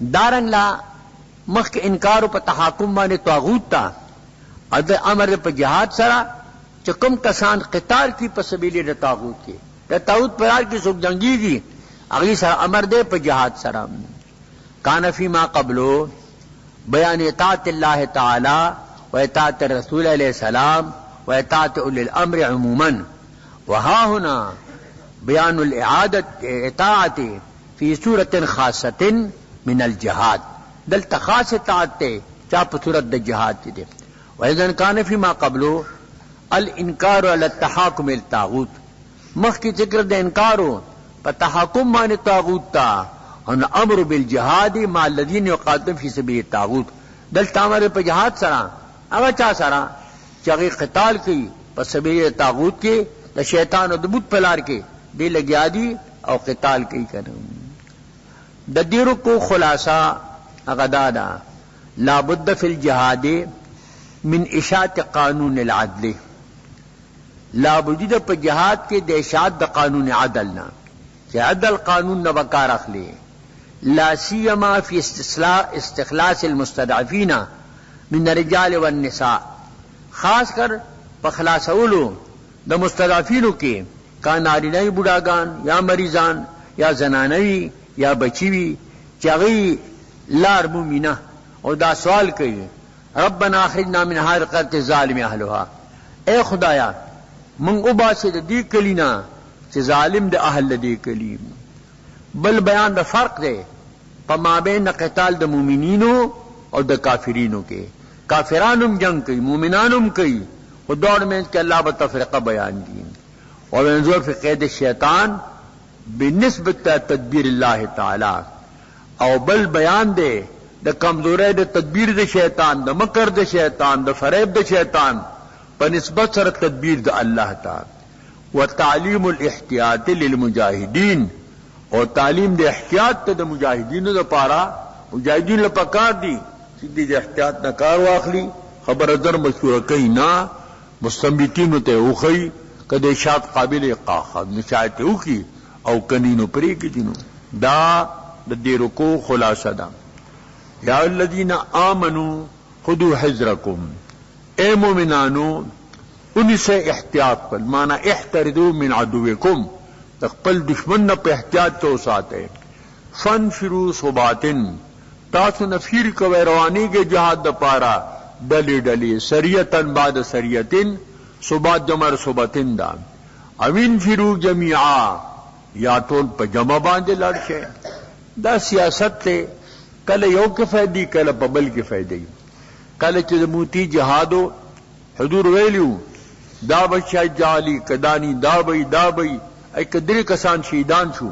Speaker 3: دارنگ لا مخ کے انکارو پا تحاکم بانے طاغوت تا اد امر پا جہاد سرا چکم کسان قتال کی پا سبیلی دا طاغوت کی دا طاغوت پرار کی سوک جنگی کی اگلی سرا امر دے پا جہاد سرا کان فی ما قبلو بیان اطاعت اللہ تعالی و اطاعت رسول علیہ السلام و اطاعت اولی الامر عموما وہا ہونا بیان الاعادت اطاعت فی صورت خاصت من الجہاد دلتا خاص اطاعت تے چاپ صورت دا جہاد تے دے وَإِذَنْ كَانَ فِي مَا قَبْلُ الْإِنْكَارُ عَلَى التَّحَاكُمِ الْطَاغُوتِ مخ کی ذکر دے انکارو پا تحاکم مانے طاغوت تا ان امر بالجہاد ما الذین یقاتلون فی سبیل الطاغوت دلتا امر پا جہاد سرا اگا چا سرا چاگی قتال کی پا سبیل طاغوت کے دا شیطان و دبوت پلار کے دے لگیا دی او قتال کی کرن دا دیرو کو خلاصہ اغدادا لا بد فی الجہاد من اشاعت قانون العدل لا بد پا جہاد کے دے اشاعت دا قانون عدلنا کہ عدل قانون نبکار اخلی لا سیما فی استخلاص المستضعفین من الرجال والنساء خاص کر پا خلاص اولو دا مستضعفینو کے کا نارینائی بڑاگان یا مریضان یا زنانوی یا بچیوی چاگئی لار مومنہ اور دا سوال کئی ربنا اخرجنا من هذه القرية الظالم اهلها اے خدایا من ابا سے دی کلینا کہ ظالم دے اہل دی کلیم بل بیان دا فرق دے پا مابین قتال دا مومنینو اور دا کافرینو کے کافرانم جنگ کئی مومنانم کئی و دوڑ میں کہ اللہ بتفرقہ بیان دی اور انظر فی قید الشیطان بنسبت تدبیر اللہ تعالی او بل بیان دے دا کمزورے دا تدبیر دا شیطان دا مکر دا شیطان دا فریب دا شیطان پا نسبت سر تدبیر دا اللہ تعالی و تعلیم الاحتیاط للمجاہدین اور تعلیم دا احتیاط دا مجاہدین دا پارا مجاہدین لپکار دی سیدی دا احتیاط نکار واخلی خبر ازر مشہور کئی نا مستنبتینو تے اوخی کدے شاعت قابل قاخد نشایت اوکی او کنینو پری کی جنو دا دیرو کو خلاصہ دا یا الذین آمنو خدو حذرکم اے مومنانو ان سے احتیاط پر مانا احتردو من عدوکم تقبل دشمن پہ احتیاط تو ساتے فانفروا صباتن تاسو نفیر کو روانی کے جہاد دا پارا ڈلی ڈلی سریتن بعد سریتن صبات جمر صبتن دا امین فرو جمیعا یا ټول په جمع باندې لړ شي دا سیاست ته کله یو کې فائدې کله په بل کې فائدې کله چې موتی جهادو حضور ویلو
Speaker 2: دا به شجالی کدانی دا بی ای کدری کسان شهیدان شو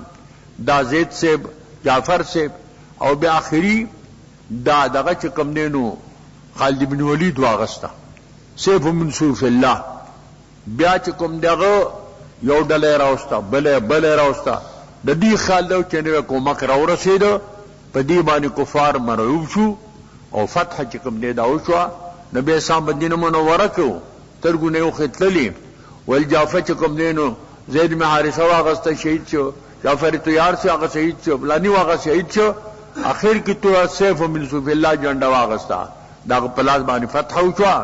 Speaker 2: دا زید صاحب جعفر صاحب او بیا آخری دا دغه چې کوم دینو خالد بن ولید واغستا سیف من سیوف الله بیا چې کوم دغه یو ډله راوستا بل راوستا د دې خیال دا چې نو کومک راو رسید په دې باندې کفار مرعوب شو او فتح چې کوم دی دا وشو نبی اسلام مدینه منوره کو ترګونه یو خطللی ول جعفر چې کوم دینو زید بن حارثه واغستا شهید شو جعفر تیار سے هغه شهید شو بلانی واغه شهید شو اخر کی تو سیف من سیف الله جنډه واغستا دا په لاس باندې فتح وشو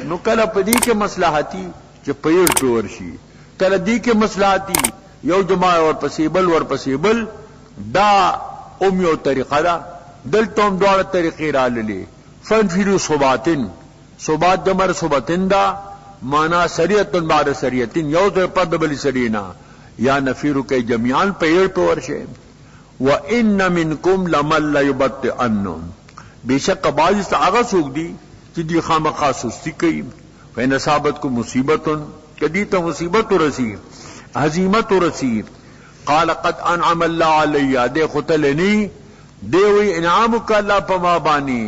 Speaker 2: نو کله په دې کې مصلحتي چې پیر ټور شي کله دې کې مصلحتي یو جماع ور پسیبل دا یو طریقه ده دلته هم دواړه طریقې راللې فنفروا صبات جمر صبتن دا مانا سریعتن بعد سریعتن یو ځای په بل سرینا یا نفیرو کې جميعا پیر ټور شي وان منکم لمن ليبطئن بیشک بعض هغه څوک دي چې دی خامخا سستی کوي فین اصابت کو مصیبتن کدی ته مصیبت ورسی هزیمت ورسی قال قد انعم الله علی ده خطلنی دی وی انعام ک الله پما بانی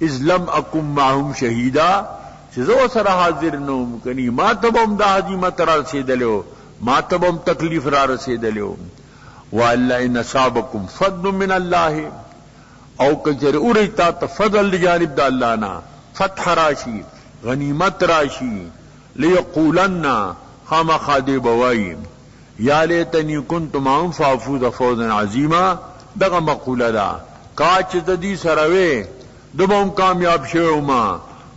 Speaker 2: اذ لم اکم معهم شهیدا چې زو سره حاضر نوم کني ما تبم د هزیمت را رسیدلو ما تبم تکلیف را رسیدلو والا ان اصابکم فضل من الله او کجر اوریتا تفضل جانب د الله نا فتح راشی غنیمت راشی لیقولن خام خادی بوائی یا لیتنی کنت معهم فافوز فوزا عظیما دغه مقوله دا کاچ ددی سروے دبم کامیاب شو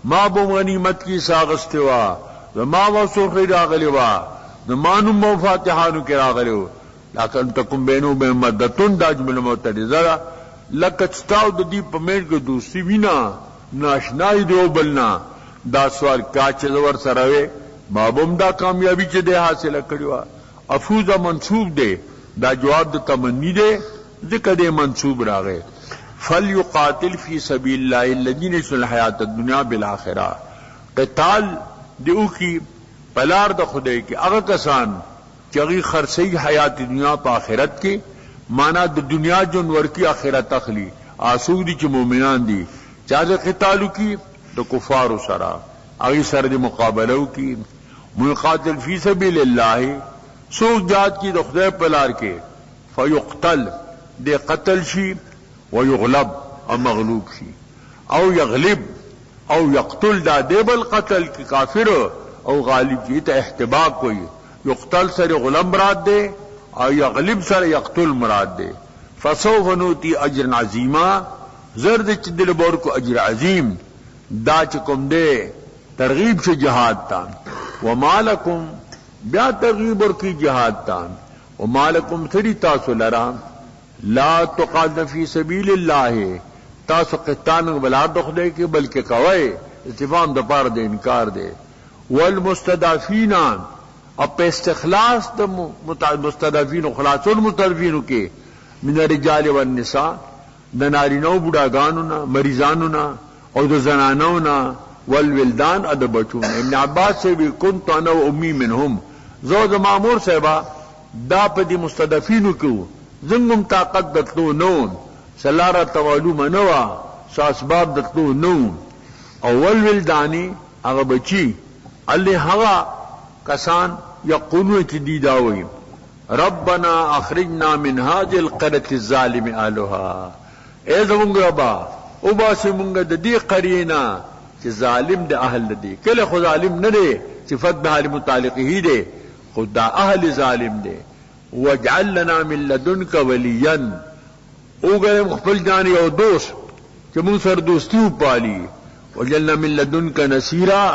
Speaker 2: ما بو غنیمت کی ساغستوا ما وسوخ راغلی وا زمانو مو فاتحانو کی راغلیو لکن تکم بینو بین مدتون داجمل معترضه لکچتاو د دې په میډ کې دوستی وینا ناشنای دیو بلنا دا سوال کاچ ور سره وې بابم دا کامیابی چې ده حاصله کړو افوزا منصوب ده دا جواب د تمنی ده ذکر ده منصوب راغې فليقاتل فی سبیل الله الذين يسلون الحیات الدنیا بالآخرہ قتال دیو کی پلار د خدای کی هغه کسان چې هغه خرڅي حیات دنیا په آخرت کې مانا د دنیا جون ورکی آخرت اخلی آسوک دی چې مومنان دی چاہے قتالو کی د کفارو سرا اگی سر دی مقابلو کی مقاتل فی سبیل اللہ سوک جات کی د خدای پلار کے فیقتل دے قتل شی ویغلب او مغلوب شی او یغلب او یقتل دا دے بل قتل کی کافر او غالب کی تا احتباق کوئی یقتل سر غلم مراد دے او یغلب سر یقتل مراد دے فسوف نوتی اجر عظیما زرد چدل بور کو اجر عظیم دا چکم دے ترغیب سے جہاد تا ومالکم بیا ترغیب اور کی جہاد تا ومالکم تھری تاسو لرام لا تقاتل فی سبیل اللہ تاسو قتال بلا دخدے کے بلکہ کوئے استفام دپار دے انکار دے والمستضعفین اب استخلاص دا مستضعفین و خلاص المستضعفین کے من الرجال والنساء دا نارینو بڑاگانونا مریضانونا او دا زنانونا والولدان ادا بچون ابن عباس سے بھی کنت انا و امی منہم زود مامور صاحبہ دا پا دی مستضعفینو کیو زنگم طاقت دتلو نون سلارا توالو منوا ساسباب دتلو نون او والولدانی اغا بچی اللي هغا کسان یقولون چې دی داوي ربنا اخرجنا من هذه القريه الظالم اهلها اے زمونږ ربا او باسي مونږ د دې قرينا چې ظالم د اهل دي کله خو ظالم نه دي صفت به حال متعلقه دي خدا اهل ظالم دي واجعل لنا من لدنك وليا او ګره خپل ځان یو دوست چې مون سره دوستي وپالي وجعلنا من لدنك نصيرا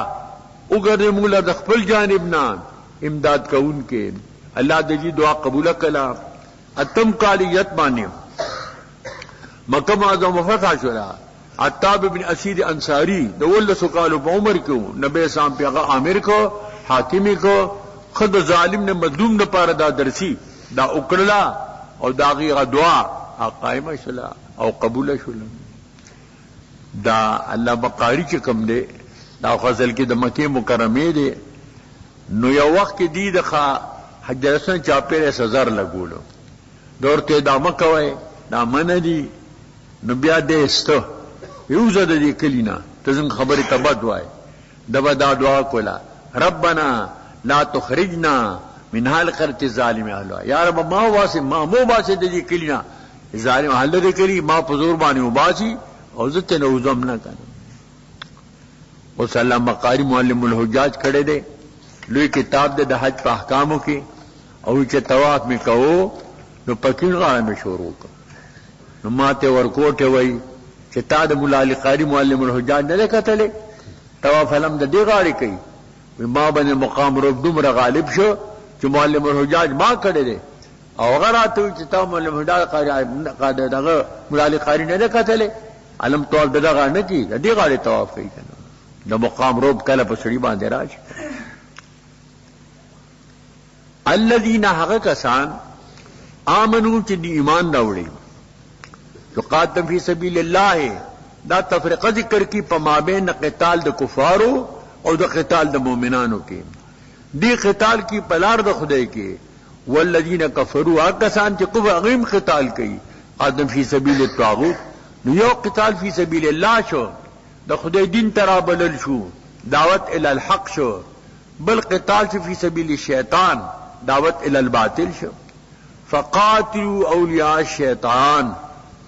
Speaker 2: اگر مولا د خپل جانب نه امداد کون کے اللہ دجی دعا قبول کلا اتم کالیت باندې مکہ معظم فتح شورا عتاب بن اسید انصاری دول سقال په عمر کو نبی سام پیغا عامر کو حاکمی کو خود ظالم نے مظلوم نے پار دا درسی دا اکڑلا او داغی دعا قائم شلا او قبول شلا دا اللہ بقاری چکم دے دا غزل کی د مکه مکرمه دی نو یو وخت کې دی د حجر اسود چاپېره سزار لګولو دورته دا مکوي دا من دي نو بیا دې استو یو زده دې کلینا ته څنګه خبره تبد وای دبا دا دعا کولا ربنا لا تخرجنا من حال قرت ظالم اهلها یا رب ما واسه ما مو واسه دې کلینا ظالم اهل دې کلی ما په زور باندې وباسي او زته نو زم نه کنه او سلام مقاری معلم الحجاج کړه دې لوی کتاب د حج په احکامو کې او چې طواف می کوو نو پکې غاړه مې شروع کړ نو ماته ورکوټه وای چې تا د مولا علی قاری معلم الحجاج نه کتلې طواف علم د دې غاړي کوي ما باندې مقام رب دومره غالب شو چې معلم الحجاج ما کړی دی او غراته چې تا معلم الحجاج قاری دغه مولا علی قاری نه کتلې علم طواف دغه نه کی د دې غاړي طواف کوي کنه د مقام رب کله په سړي باندې راشي الذين حق کسان آمنو چې دی ایمان راوړي یقاتل فی سبیل الله دا تفریقه ذکر کی په مابین قتال د کفارو او د قتال د مؤمنانو کې دی قتال کی پلار د خدای کې والذین کفروا کسان چې کفر غیم قتال کوي قاتل فی سبیل الطاغوت نو یو قتال فی سبیل الله شو د خدای دین ترابلل شو دعوت الی الحق شو بل قتال فی سبیل الشیطان دعوت الی الباطل شو فقاتلوا اولیاء الشیطان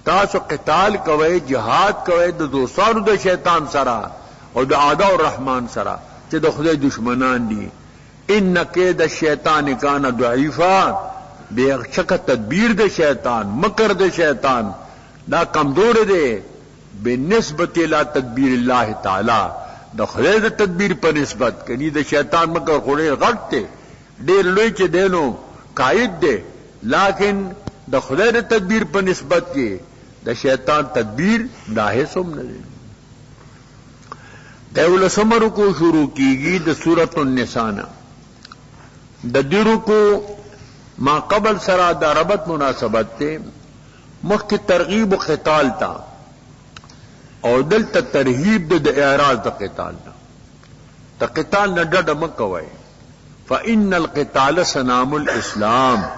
Speaker 2: تاسو قتال کوي جهاد کوي د دوستانو د شیطان سره او د اعداء الرحمن سره چې د خدای دشمنان دي ان کید الشیطان کان ضعیفا بشک تدبیر د شیطان مکر د شیطان دا کمزور دی بنسبت الى تدبیر الله تعالی د خدای د تدبیر په نسبت کني د شیطان مکر خوري غټ دی ډیر لوی چې دینو قائد دی لیکن د خدای د تدبیر په نسبت کې د شیطان تدبیر داهه سم نه دی دیول سمرو کو شروع کیږي د سورۃ النساء د دیرو کو ما قبل سره د ربط مناسبت ته مخک ترغیب و قتال تا او دلته ترهیب د اعراض د قتال تا قتال نه ډډه مکوي فإن القتال سنام الاسلام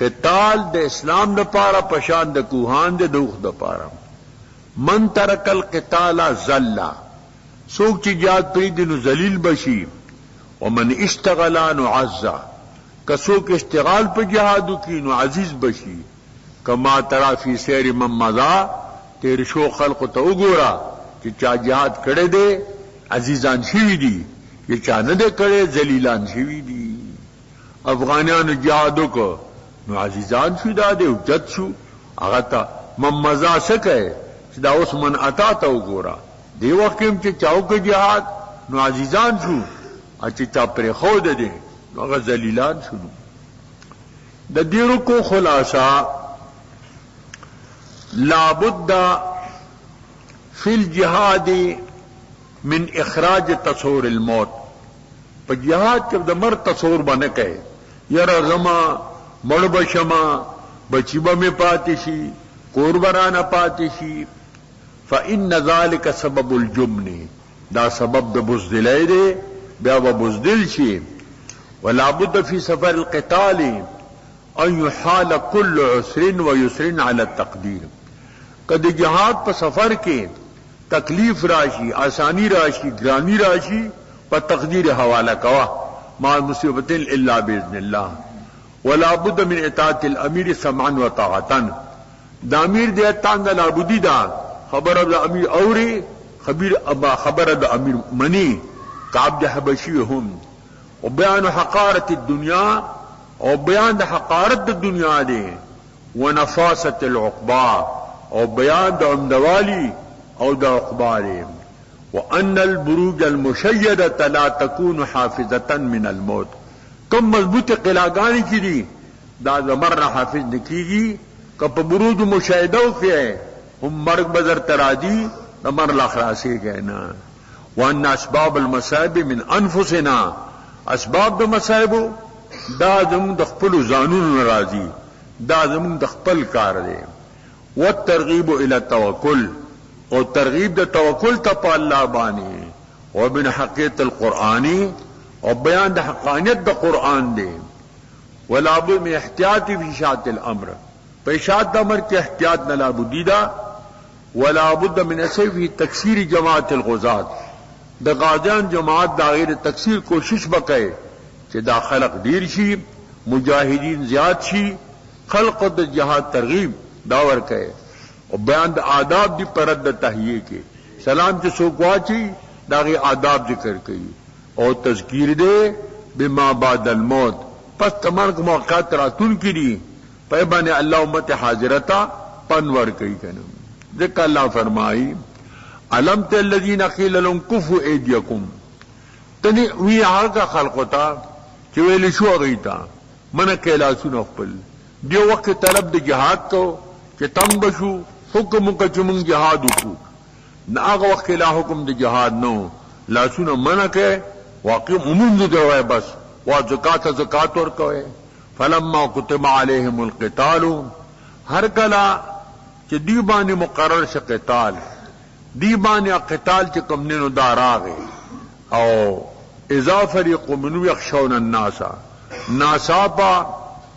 Speaker 2: قتال د اسلام د پاره پشان د کوهان د دوخ د پاره من ترک القتال ذل سوک چې جهاد پری دینو ذلیل بشي ومن اشتغل نعز کسوک اشتغال په جهاد کی نو عزیز بشي کما ترا فی سیر من مضا تیر شو خلق ته وګورا چې چا جهاد کړي دي عزیزان شي دي چې چا نه کړي ذلیلان شي دي افغانانو جهاد کو نو عزیزان شو دا دی اوجت شو هغه ته ممزا سکه چې دا اوس من عطا ته وګوره دی وخت کې چې چاو کې جهاد نو عزیزان شو چې چا پر خو ده دي نو هغه ذلیلان شو د دیرو کو خلاصہ لابد فی الجهاد من اخراج تصور الموت په جهاد کې د مر تصور باندې کوي یره زما مړ بشما بچی به می پاتې شي قربانانه پاتې شي فإن ذلك سبب الجبن دا سبب د بزدلۍ دی بیا به بزدل شي ولا بد في سفر القتال ان يحال كل عسر ويسر على التقدير کدی جهاد په سفر کې تکلیف راشي آسانی راشي ګرانی راشي په تقدیر حواله کوا ما مصیبت الا باذن الله ولا بد من اطاعت الامیر سمعا وطاعتا دا امیر دی اطاعت لا بد دا خبر د امیر اوري خبر د امیر منی کعب د حبشی هم او بیان حقارت الدنیا او بیان د حقارت د دنیا دی ونفاسه العقبا او بیان د امدوالی او د عقبا دی وان البروج المشيده لا تكون حافظه من الموت کم مضبوط قلاګانی کی دي دا زمر حافظ نکیږي کپ بروج مشاهده کې هم مرګ بذر ترادی نمر الاخراسی کہنا وان اسباب المصائب من انفسنا اسباب د مصائب دا زمون د خپل ځانونو ناراضي دا زمون د خپل کار دی والترغيب الى التوکل او ترغیب د توکل ته په الله باندې ومن حقیقت القرآنی
Speaker 1: اور بیان د حقانیت د قرآن دے ولا بد من احتیاط فی اشاعت الامر پیشات امر کے احتیاط نہ لابدیدہ ولا بد من فی تکثیر جماعت الغزات د غازیان جماعت داغیر تکثیر کوشش بکئے کہ دا خلق دیر شی مجاہدین زیاد شی خلق د جہاد ترغیب داور کئے اور بیان د آداب دی پرد تہیے کے سلام کے سوکواچی داغی آداب ذکر کئی اور تذکیر دے بما بعد الموت پس تمرک موقعات راتون کی دی پیبان اللہ امت حاضرتا پنور کئی کنم ذکر اللہ فرمائی علم تے الذین قیل لهم کفوا ایدیکم تنی وی آغا کا خلقتا چویلی شو غیتا من کیلا سن خپل دیو وقت طلب د جہاد کو کہ تنگ بشو حکم کا چمنگ جہاد کو نہ آغا وقت لا حکم د جہاد نو لا سن من کے واقع عموم دو ہے بس وا زکات زکات ور کوئے فلما كتب عليهم القتال ہر کلا کہ دیبان مقرر سے قتال دیبان قتال کے کمنو داراغے او اذا فريق منهم يخشون الناس ناسابا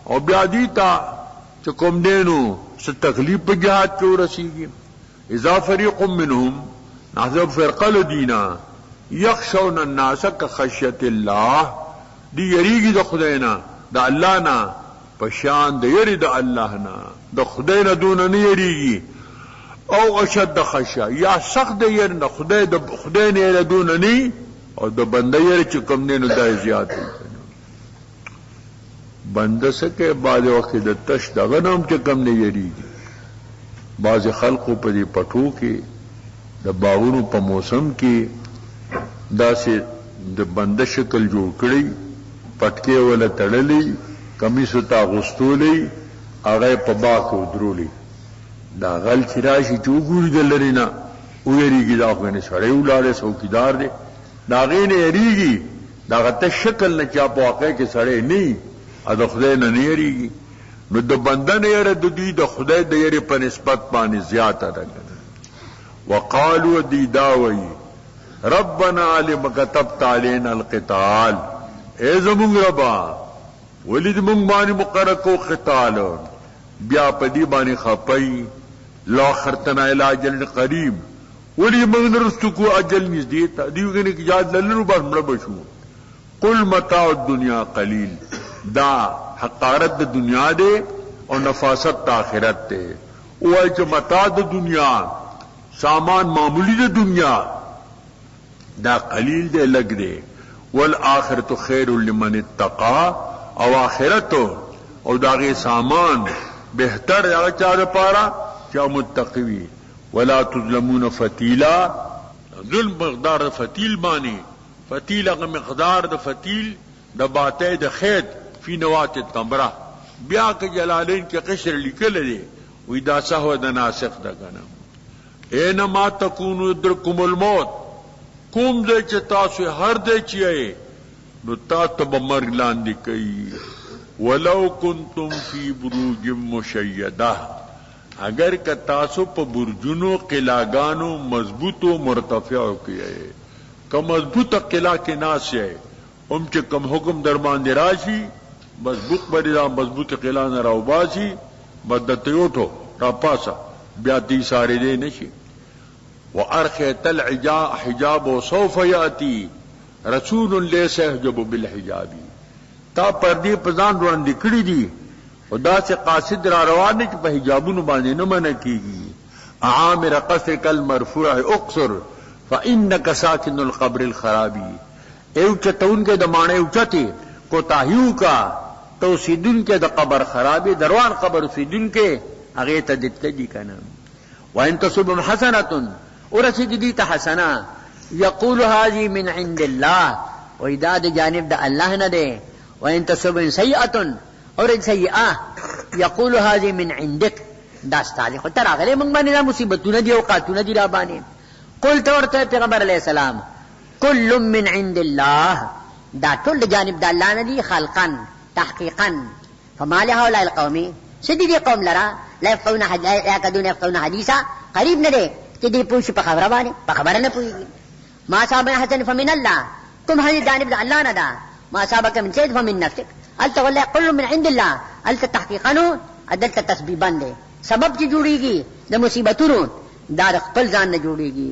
Speaker 1: او بیادیتا چکم دینو سے تکلیف پہ جہاد کیوں رسیگی اذا فریق منهم نحضر فرقل دینا یخشون الناس کخشیت اللہ دی یریگی دا خدینا دا اللہ نا پشان دا یری دا اللہ نا دا خدینا دونا نی یریگی او اشد دا خشیا یا سخت دا یری دا خدینا یری دونا نی اور دا بندہ یری چکم دینو دا زیاد بندہ سکے بعض وقت دا تش دا غنم چکم نے یریگی بعض خلقوں پا دی پٹھو کی دا باغونو پا موسم کی دا سے دا بندہ شکل جوڑ کری پٹکے والا تڑلی کمیسو تا غستولی آغای پا باغ ادرولی دا غل چراشی چو گوری دا لرینا او یریگی دا اخوانی سڑے اولارے سوکیدار دے دا غین یریگی دا غتا شکل نچا پا واقعی کے سڑے نہیں دا خدای نه یریږي نو د بنده نه یره د دوی د خدای د یری په نسبت باندې زیاته ده وقالوا دی داوی ربنا لم كتبت علينا القتال اے زمون ربا ولید مونږ باندې مقرر کو قتال بیا په دی باندې خپای لا خرتنا علاج قریب ولی مونږ نرستو کو اجل نږدې تا دیوګنه کی یاد لرلو بس مړ بشو قل متاع الدنيا قلیل دا حقارت دا دنیا دے اور نفاست دا آخرت دے اوہ جو متاع دا دنیا سامان معمولی دا دنیا دا قلیل دے لگ دے والآخرت خیر لمن اتقا او آخرت او داغی سامان بہتر یا چار پارا چا متقوی ولا تظلمون فتیلا ظلم مقدار دا فتیل بانی فتیل اگر مقدار دا فتیل دا باتے دا خید فی نوات التمرہ بیا کے جلالین کے قشر لکل دے وی دا سہو دا ناسخ دا گنم اینما تکونو ادرکم الموت کوم دے چتاسو ہر دے چیئے نو تا تب مرگ لاندی کئی ولو کنتم فی بروج مشیدہ اگر کا تاسو پا برجنو قلاگانو مضبوطو مرتفعو کیے کا مضبوط قلعہ کے ناسے ام چے کم حکم درمان دراشی مضبوط بری دا مضبوط قلعہ نہ راو باسی بدتیوٹو را پاسا بیاتی سارے دے نشی وارخیت الحجاب سوف یاتی رسول لیس یحجب بالحجابی تا پردی پزان روان دکڑی دی خدا سے قاصد را روانے چی پا حجابون باندے نمانا کی گی عامر قصر کل مرفوع اقصر فإنک ساکن القبر الخرابی اوچتا ان کے دمانے اوچتے کوتاہیوں کا تو سیدن کے دا قبر خرابی دروان قبر سیدن کے اغیتا دتا جی کا نام وَإِن تَصُبْهُمْ حَسَنَةٌ ورسک دیتا حسنا یقول هذه من عند اللہ وإداد جانب دا اللہ نہ دے وَإِن تَصُبْهُمْ سَيِّئَةٌ اور سیئہ یقول هذه من عندك دا استالی خود تر آگلے منگ بانی دا مصیبتون دی اوقاتون دی رابانی قل تورتا پیغمبر علیہ السلام کل من عند اللہ دا طول جانب دا اللہ ندی خلقا تحقیقا فما لهؤلاء القومی سدی دی قوم لرا لا یکدون یفقهون حدیثا قریب ندے کہ دی پوچھ پا خبر بانی پا خبر نہ پوئی ما صاحب حسن فمن اللہ
Speaker 3: کوم حدیث جانب د الله نه ده ما اصابك من شيء فمن نفسك الته ولا كل من عند الله الته تحقیقا عدالت تسبیبا ده سبب چې جوړیږي د مصیبتونو دا د خپل ځان نه جوړیږي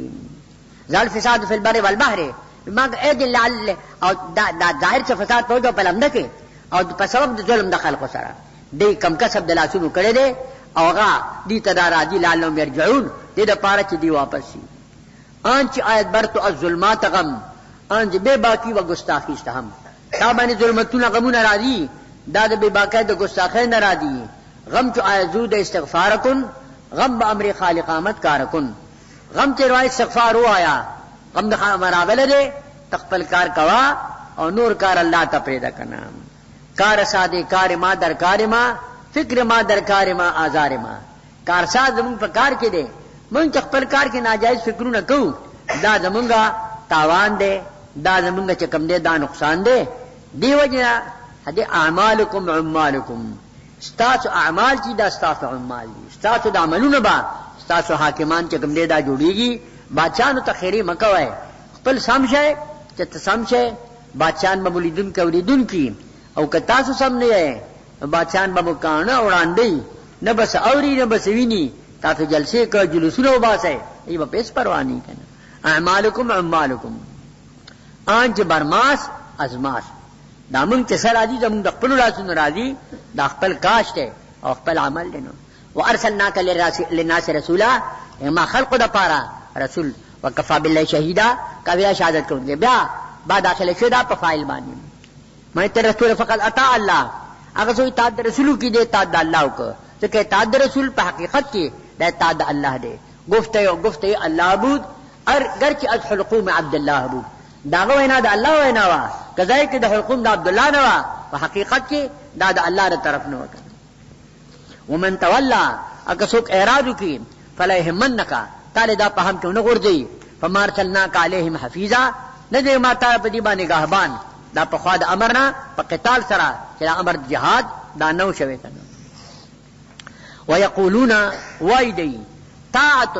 Speaker 3: ځل فساد فی البر والبحر ما اید لعل او دا ظاهر څه فساد په په لمده کې او په سبب د ظلم د خلکو سره دې کم کسب د لاسونو کړي دي او هغه دې تدارادي لعلهم يرجعون دې د پاره چې دی واپس شي انچ آیت برتو الظلمات غم انج بے باکی و گستاخی استهم تا باندې ظلمتونه غمونه راځي دا د بے باکی د گستاخی نه راځي غم چ آیزود استغفار کن غم بامر خالق آمد کار کن غم ته روایت استغفار وایا غم د مرابل دے تخپل کار کوا او نور کار الله ته پیدا کنا کار ساده کار ما در کار ما فکر ما در کار ما آزار ما کار ساز زمون په کار کې دے مونږ خپل کار کې ناجایز فکرونه کوو دا زمونږه تاوان دے دا زمونږه چې کم دے دا نقصان دے دیو جنا هدي اعمالکم عمالکم ستاسو اعمال چې دا ستاسو عمال دي ستاسو د عملونه با ستاسو حاکمان چې کم دے دا جوړیږي بادشاہانو ته خیری مکوای خپل سمشه چې تسمشه بادشاہان به ملیدون کوریدون کی او که تاسو سم نه یې بادشاہان به مکانه وړاندې نه بس اوري نه بس ویني تاسو جلسه کو جلوسونه وباسه ای په پیس پروا نه کنه اعمالکم عمالکم انج برماس ازماس دا مونږ ته سره دي زموږ د خپل راسونو راځي دا خپل کاش ته او خپل عمل دینو وارسلناک للناس رسولا ما خلق د پاره رسول وکفا بالله شهیدا کبیا شهادت کوي بیا با داخله شدا په فایل باندې مې ته رسول فقط اطاع الله هغه سو اطاعت رسول کی دے اطاعت الله کو ځکه اطاعت رسول په حقیقت کې د اطاعت الله دے گفته الله بود اگر چې از حلقوم عبد الله بود داغه وینا د الله وینا وا کذای کې د حلقوم د عبد الله نه وا په حقیقت کې دا د الله تر طرف نه وکړه ومن تولى اگر څوک اعراض کی فلا يهمنك تعالی دا په هم کې نه ورځي فمارسلناک علیهم حفیظا نه دې ما ته په دې باندې غهبان دا په خوا د امرنا په قتال سره چې امر جهاد دا نو شوي کنه ويقولون وایدی طاعت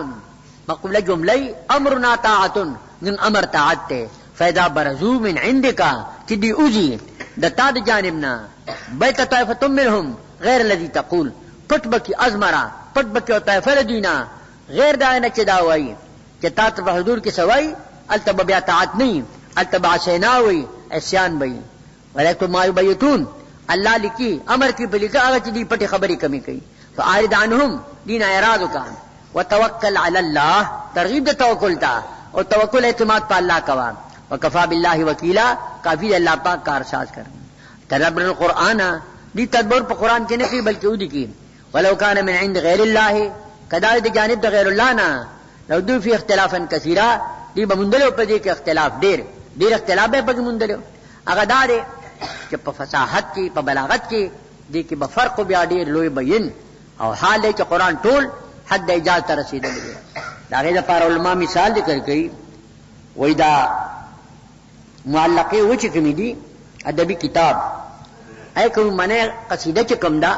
Speaker 3: مقوله جمله امرنا طاعت من امر طاعت فاذا برزوا من عندك تدي اوزي د تا د جانبنا بیت طائفه منهم غیر الذي تقول پټبکی ازمرا پټبکی او طائفه دینا غیر دا نه چې دا وایي چې تا ته حضور کې سوای التب بیا طاعت نه التبع سیناوي اسیان بئی ولکه ما یبیتون الله لکی امر کی بلیکه هغه چې دی پټي خبرې کمی کوي فاعرض عنهم دین اعراض وکړه وتوکل علی الله ترغیب د توکل تا او توکل اعتماد په الله کوا وکفا بالله وکیلا کافی الله پاک کارساز کر تدبر القرآن دی تدبر په قران کې نه کوي بلکې ودی کی ولو کان من عند غیر الله کدا د جانب د غیر الله نه لو دو فی اختلافا کثیرا دی بمندلو په دې کې اختلاف ډیر اختلاف به پکې مندلو هغه دار چې په فصاحت کې په بلاغت کې دې کې به فرق بیا ډیر لوی بیان او حال چې قران ټول حد اجازه ته رسیدلی دا غیر لپاره علما مثال ذکر کوي وای دا معلقه و چې کوم دي ادبي کتاب اې کوم معنی قصیده چې کوم دا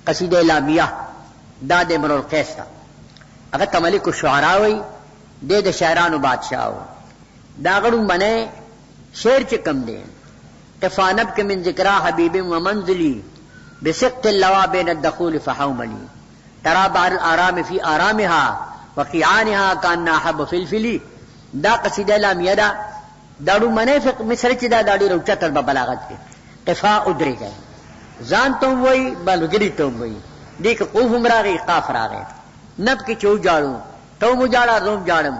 Speaker 3: قصیده لامیه دا د امرؤ القیس هغه تملک الشعراء وای د شاعرانو بادشاہ دا غړو باندې شعر چې کم دي قفانب کې من ذکر حبیب و منزلی بسقط اللوا بین الدخول فحوملی ترى بار الارام فی آرامها وقيعانها كان حب فلفلی دا قصیده لامیه دا داړو منافق مصر چې دا ډېر اوچتر په بلاغت کې قفا ادری گئی ځان ته وای بلګری ته وای دې کې قوف مراغي قاف راغی نب کې چو جاړو تو مجاړه روم جاړم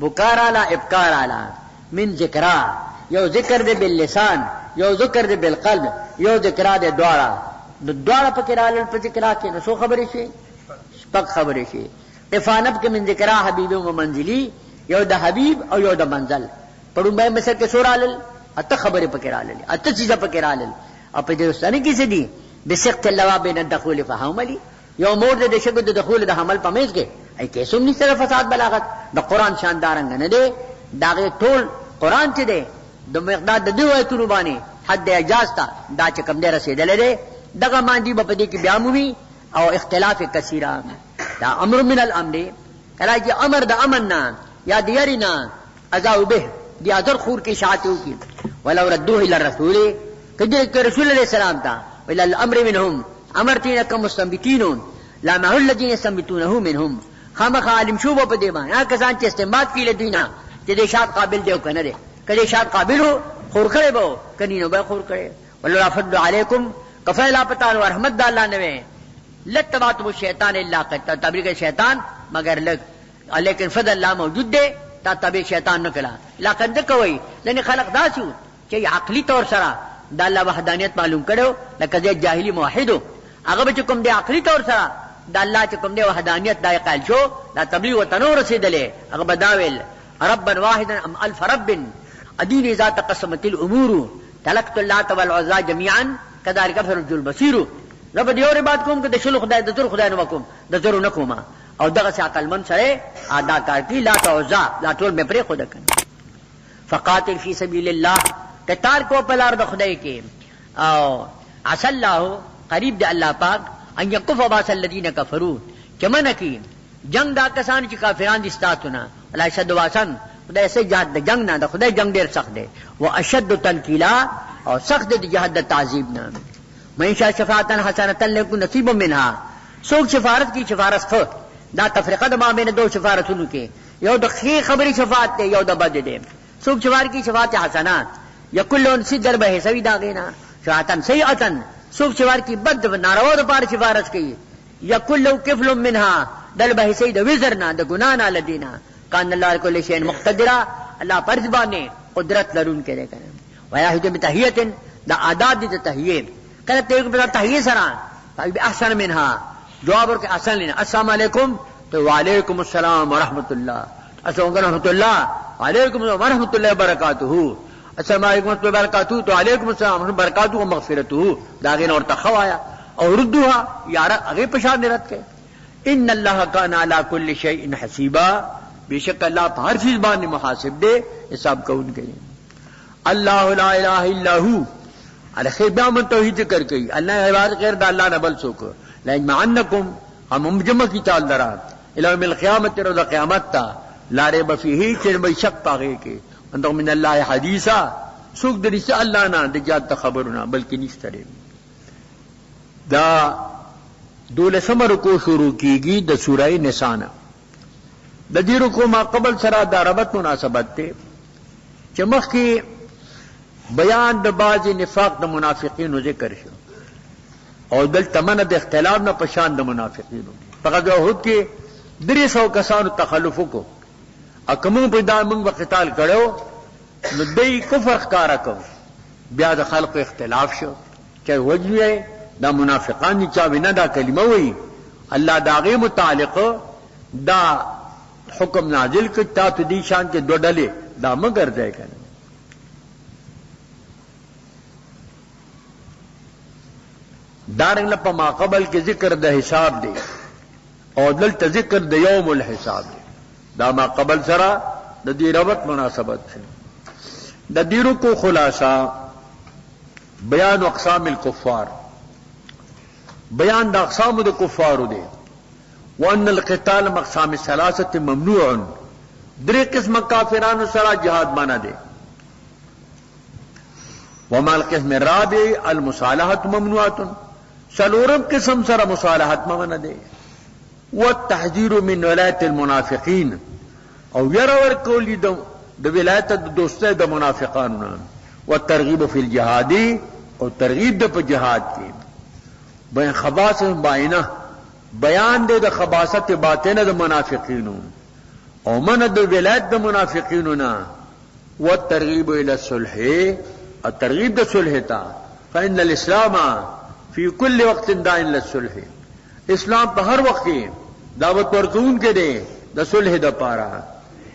Speaker 3: بکار اعلی ابکار اعلی من ذکرا یو ذکر دے باللسان یو ذکر دے بالقلب یو ذکر دے دوړه پکې رالل په ذکر کې نو خبرې شي شپږ خبرې شي افانب کې من ذکر حبیب و منزلی یو د حبیب او یو د منزل پړو مې مسر کې سورالل اته خبرې پکې رالل اته چیزه پکې رالل او په دې سره کې څه دي بسقط اللوا بین الدخول فحوملی یو مور د شګو د دخول د حمل پمیز کې ای کیسوم ني سره فساد بلاغت د قران شاندارنګ نه دی داغه ټول قران چې دی د مقدار د دوه ایتونو باندې حد اجازه دا چې کم دی رسیدلې دی دغه باندې په دې کې بیا مومي او اختلاف کثیره دا امر من الامر کله چې امر د امن نه یا دیرینا ازاو به دی ادر خور کی اشاعت کی ولو ردوه الى الرسول کدی کہ رسول علیہ السلام تا الى الامر منهم امرتنا كمستنبتين لا ما الذين يستنبتونه منهم خامخ عالم شو په دې باندې هغه کسان چې استنباط کړي دینا چې د اشاعت قابل دی او کنه دی کله اشاعت قابل هو خور کړي به کني نو به خور کړي والله فضل علیکم کفیلا پتا او رحمت الله نه لتبعتم الشیطان الا قد تبلیغ شیطان مگر لگ لیکن فضل الله موجود دی تا تبلیغ شیطان نه کلا لکه کوي لنی خلق داسو چې عقلی طور سره د الله وحدانیت معلوم کړو لکه د جاهلی موحدو هغه به کوم دی عقلی طور سره د الله چې کوم دی وحدانیت دای قال شو دا تبلیغ وتنور رسیدلې هغه بداول ربا واحدا ام الف رب ادین اذا تقسمت الامور تلقت اللات والعزى جميعا كذلك فرج البصير رب دی اور بات کوم که د شلو خدای د تر خدای نو کوم د زرو نکوما او دغه څه عقل من سره ادا کار کی لا توزا لا ټول مې پرې خود کړ فقاتل فی سبیل الله قتال کو پلار د خدای کې او عسى الله قریب د الله پاک ان یکف باس الذین کفروا کمن کی جنگ دا کسان چې کافران دي ستاتونه ولا شد واسن خدای سه جهاد د جنگ نه د خدای جنگ ډیر سخت دی واشد تنکیلا او سخت دی جهاد د تعذیب نه من شاء شفاعتا حسنه له نصیب منها سوک شفاعت کی شفاعت خو دا تفریقه د ما بین دو شفاعتونو کې یو د خیر خبری شفاعت دی یو د بد دی سوک شفاعت کی شفاعت حسنات یکلون سدر به سوی دا غینا شفاعتا سیئتا سوک شفاعت کی بد ناروا د پار شفاعت کی یکلو کفل منها دل به سید وزرنا د ګنا نه لدینا کان الله کل شیء مقتدر الله پر زبانه قدرت لرون کې ده ویاهد بتحیه دا آداب دي تحیه کله ته په تحیه سره طيب احسن منها جواب ورکړه احسن لینا السلام علیکم تو وعلیکم السلام ورحمت الله السلام ورحمت الله علیکم ورحمت الله وبرکاتہ السلام علیکم ورحمت الله وبرکاتہ تو علیکم السلام ورحمت وبرکاتہ و مغفرته دا غین اور تخوایا او ردوها یار هغه پشان رات کې ان الله کان علی کل شیء حسیبا بیشک الله په هر چیز باندې محاسب دی حساب کوونکی الله لا اله الا هو الخير بیا من توحید ذکر کوي الله عبادت غیر د الله نه بل څوک لا يجمعنکم هم مجمع کی تعال درا الى يوم القیامت رو قیامت تا لا ریب فیه چې به شک پاږي کې انده من الله حدیثا څوک د رسول الله نه د جات خبرونه بلکې نشته دا دولسم رکو شروع کیږي د سوره نساء د دې رکو ما قبل سره د ربط مناسبت ته چې مخکې بیان د باز نفاق د منافقینو ذکر شو او دل تمنه د اختلاف نه پشان د منافقینو په غزوه کې 300 کسانو تخلف کو اکمو په دامن په قتال کړو نو دای کفر ښکارا کو بیا د خلق اختلاف شو چې وجوه دا منافقان چې وینا دا کلمه وای الله داغه متعلق دا حکم نازل کړ تا ته دي شان کې دوه ډلې دا مگر ځای کړي دارنګ په ما قبل کې ذکر د حساب دی او دلته ذکر د یوم الحساب دی دا ما قبل سره د دې ربط مناسبت ده د دیرو کو خلاصہ بیان اقسام الكفار بیان د اقسام د کفارو دی وان القتال اقسام ثلاثه ممنوع درې قسم کافرانو سره جهاد معنا دی وما القسم الرابع المصالحه ممنوعه سلورم قسم سره مصالحت معنا دی والتحذير من ولایت المنافقین او يرور کولی د ولایت د دوستۍ د منافقانو والترغيب في الجهاد او ترغیب د په جهاد کې بیان خباث باینه بیان د خباثت باطنه د منافقینو او من د ولایت د منافقینو نه والترغيب الى الصلح الترغيب د صلح تا فإن الاسلام في كل وقت داع الى الصلح اسلام په هر وخت کې دعوت ورکون کې دی د صلح د پاره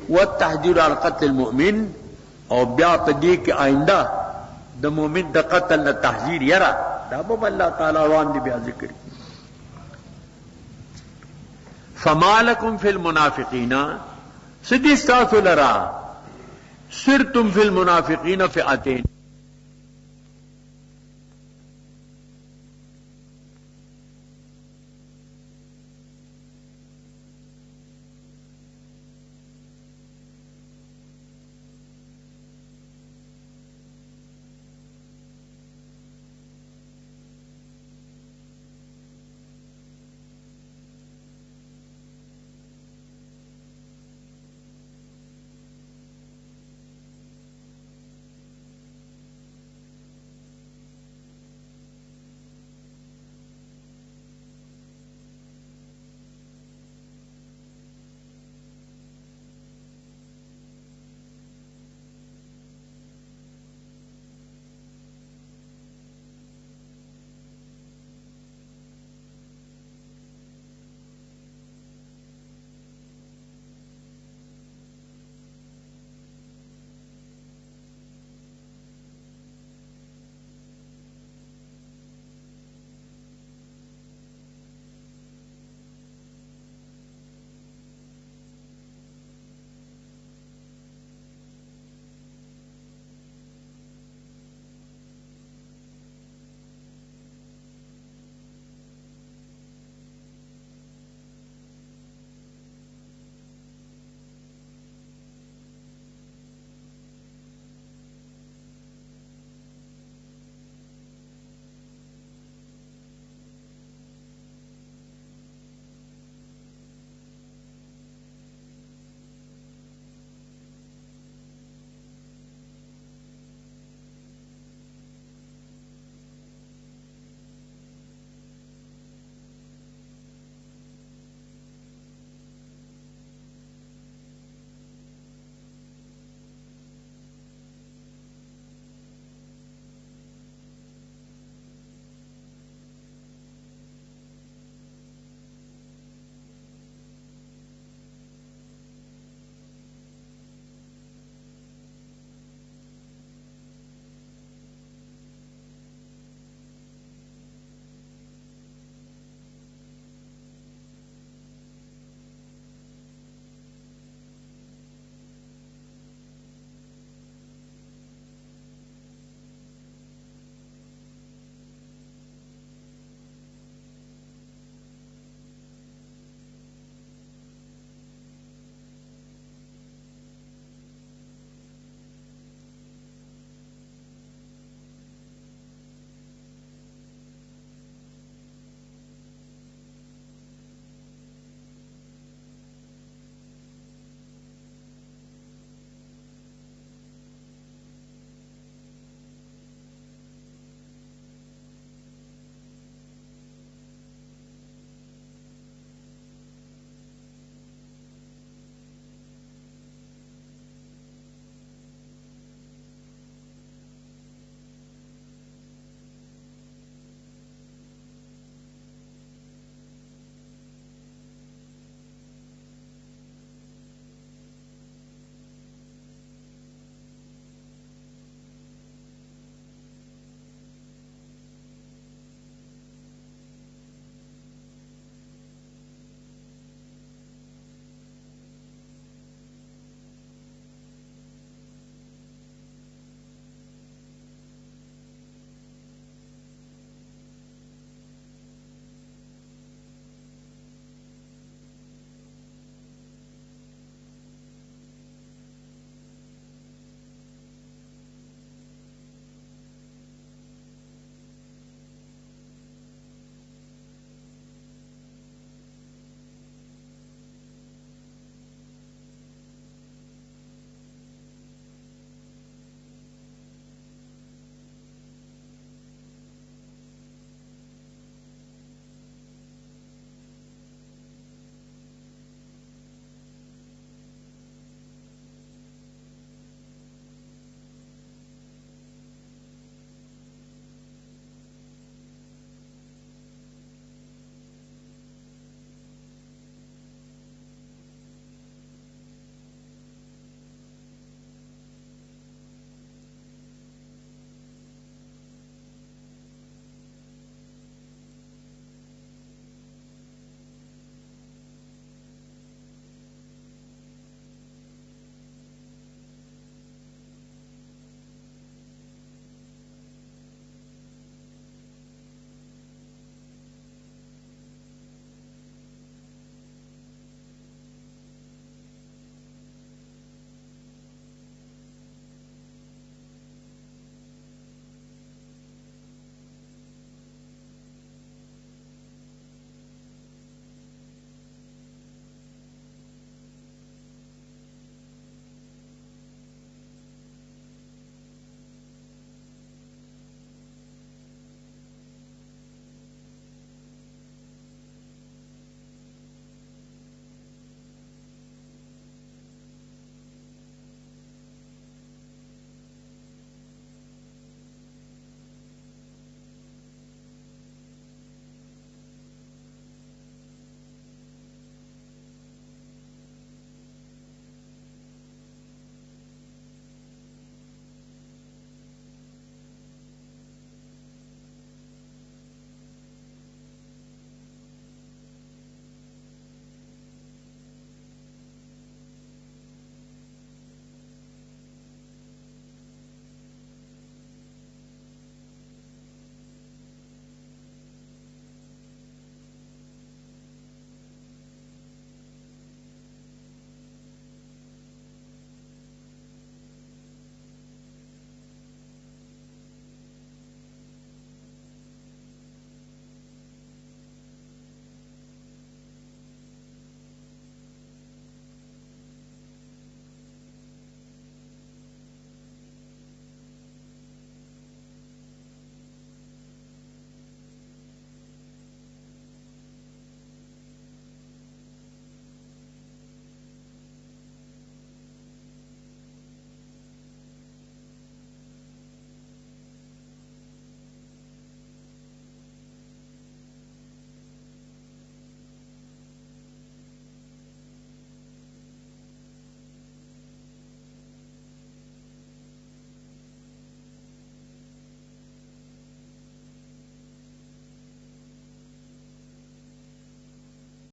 Speaker 3: والتحذير عن قتل المؤمن او بیا په دې کې آئنده د مؤمن د قتل نه تحذير یرا دا به الله تعالی روان دی بیا ذکر فما لكم في المنافقين سدي استاث لرا سرتم في المنافقين فئتين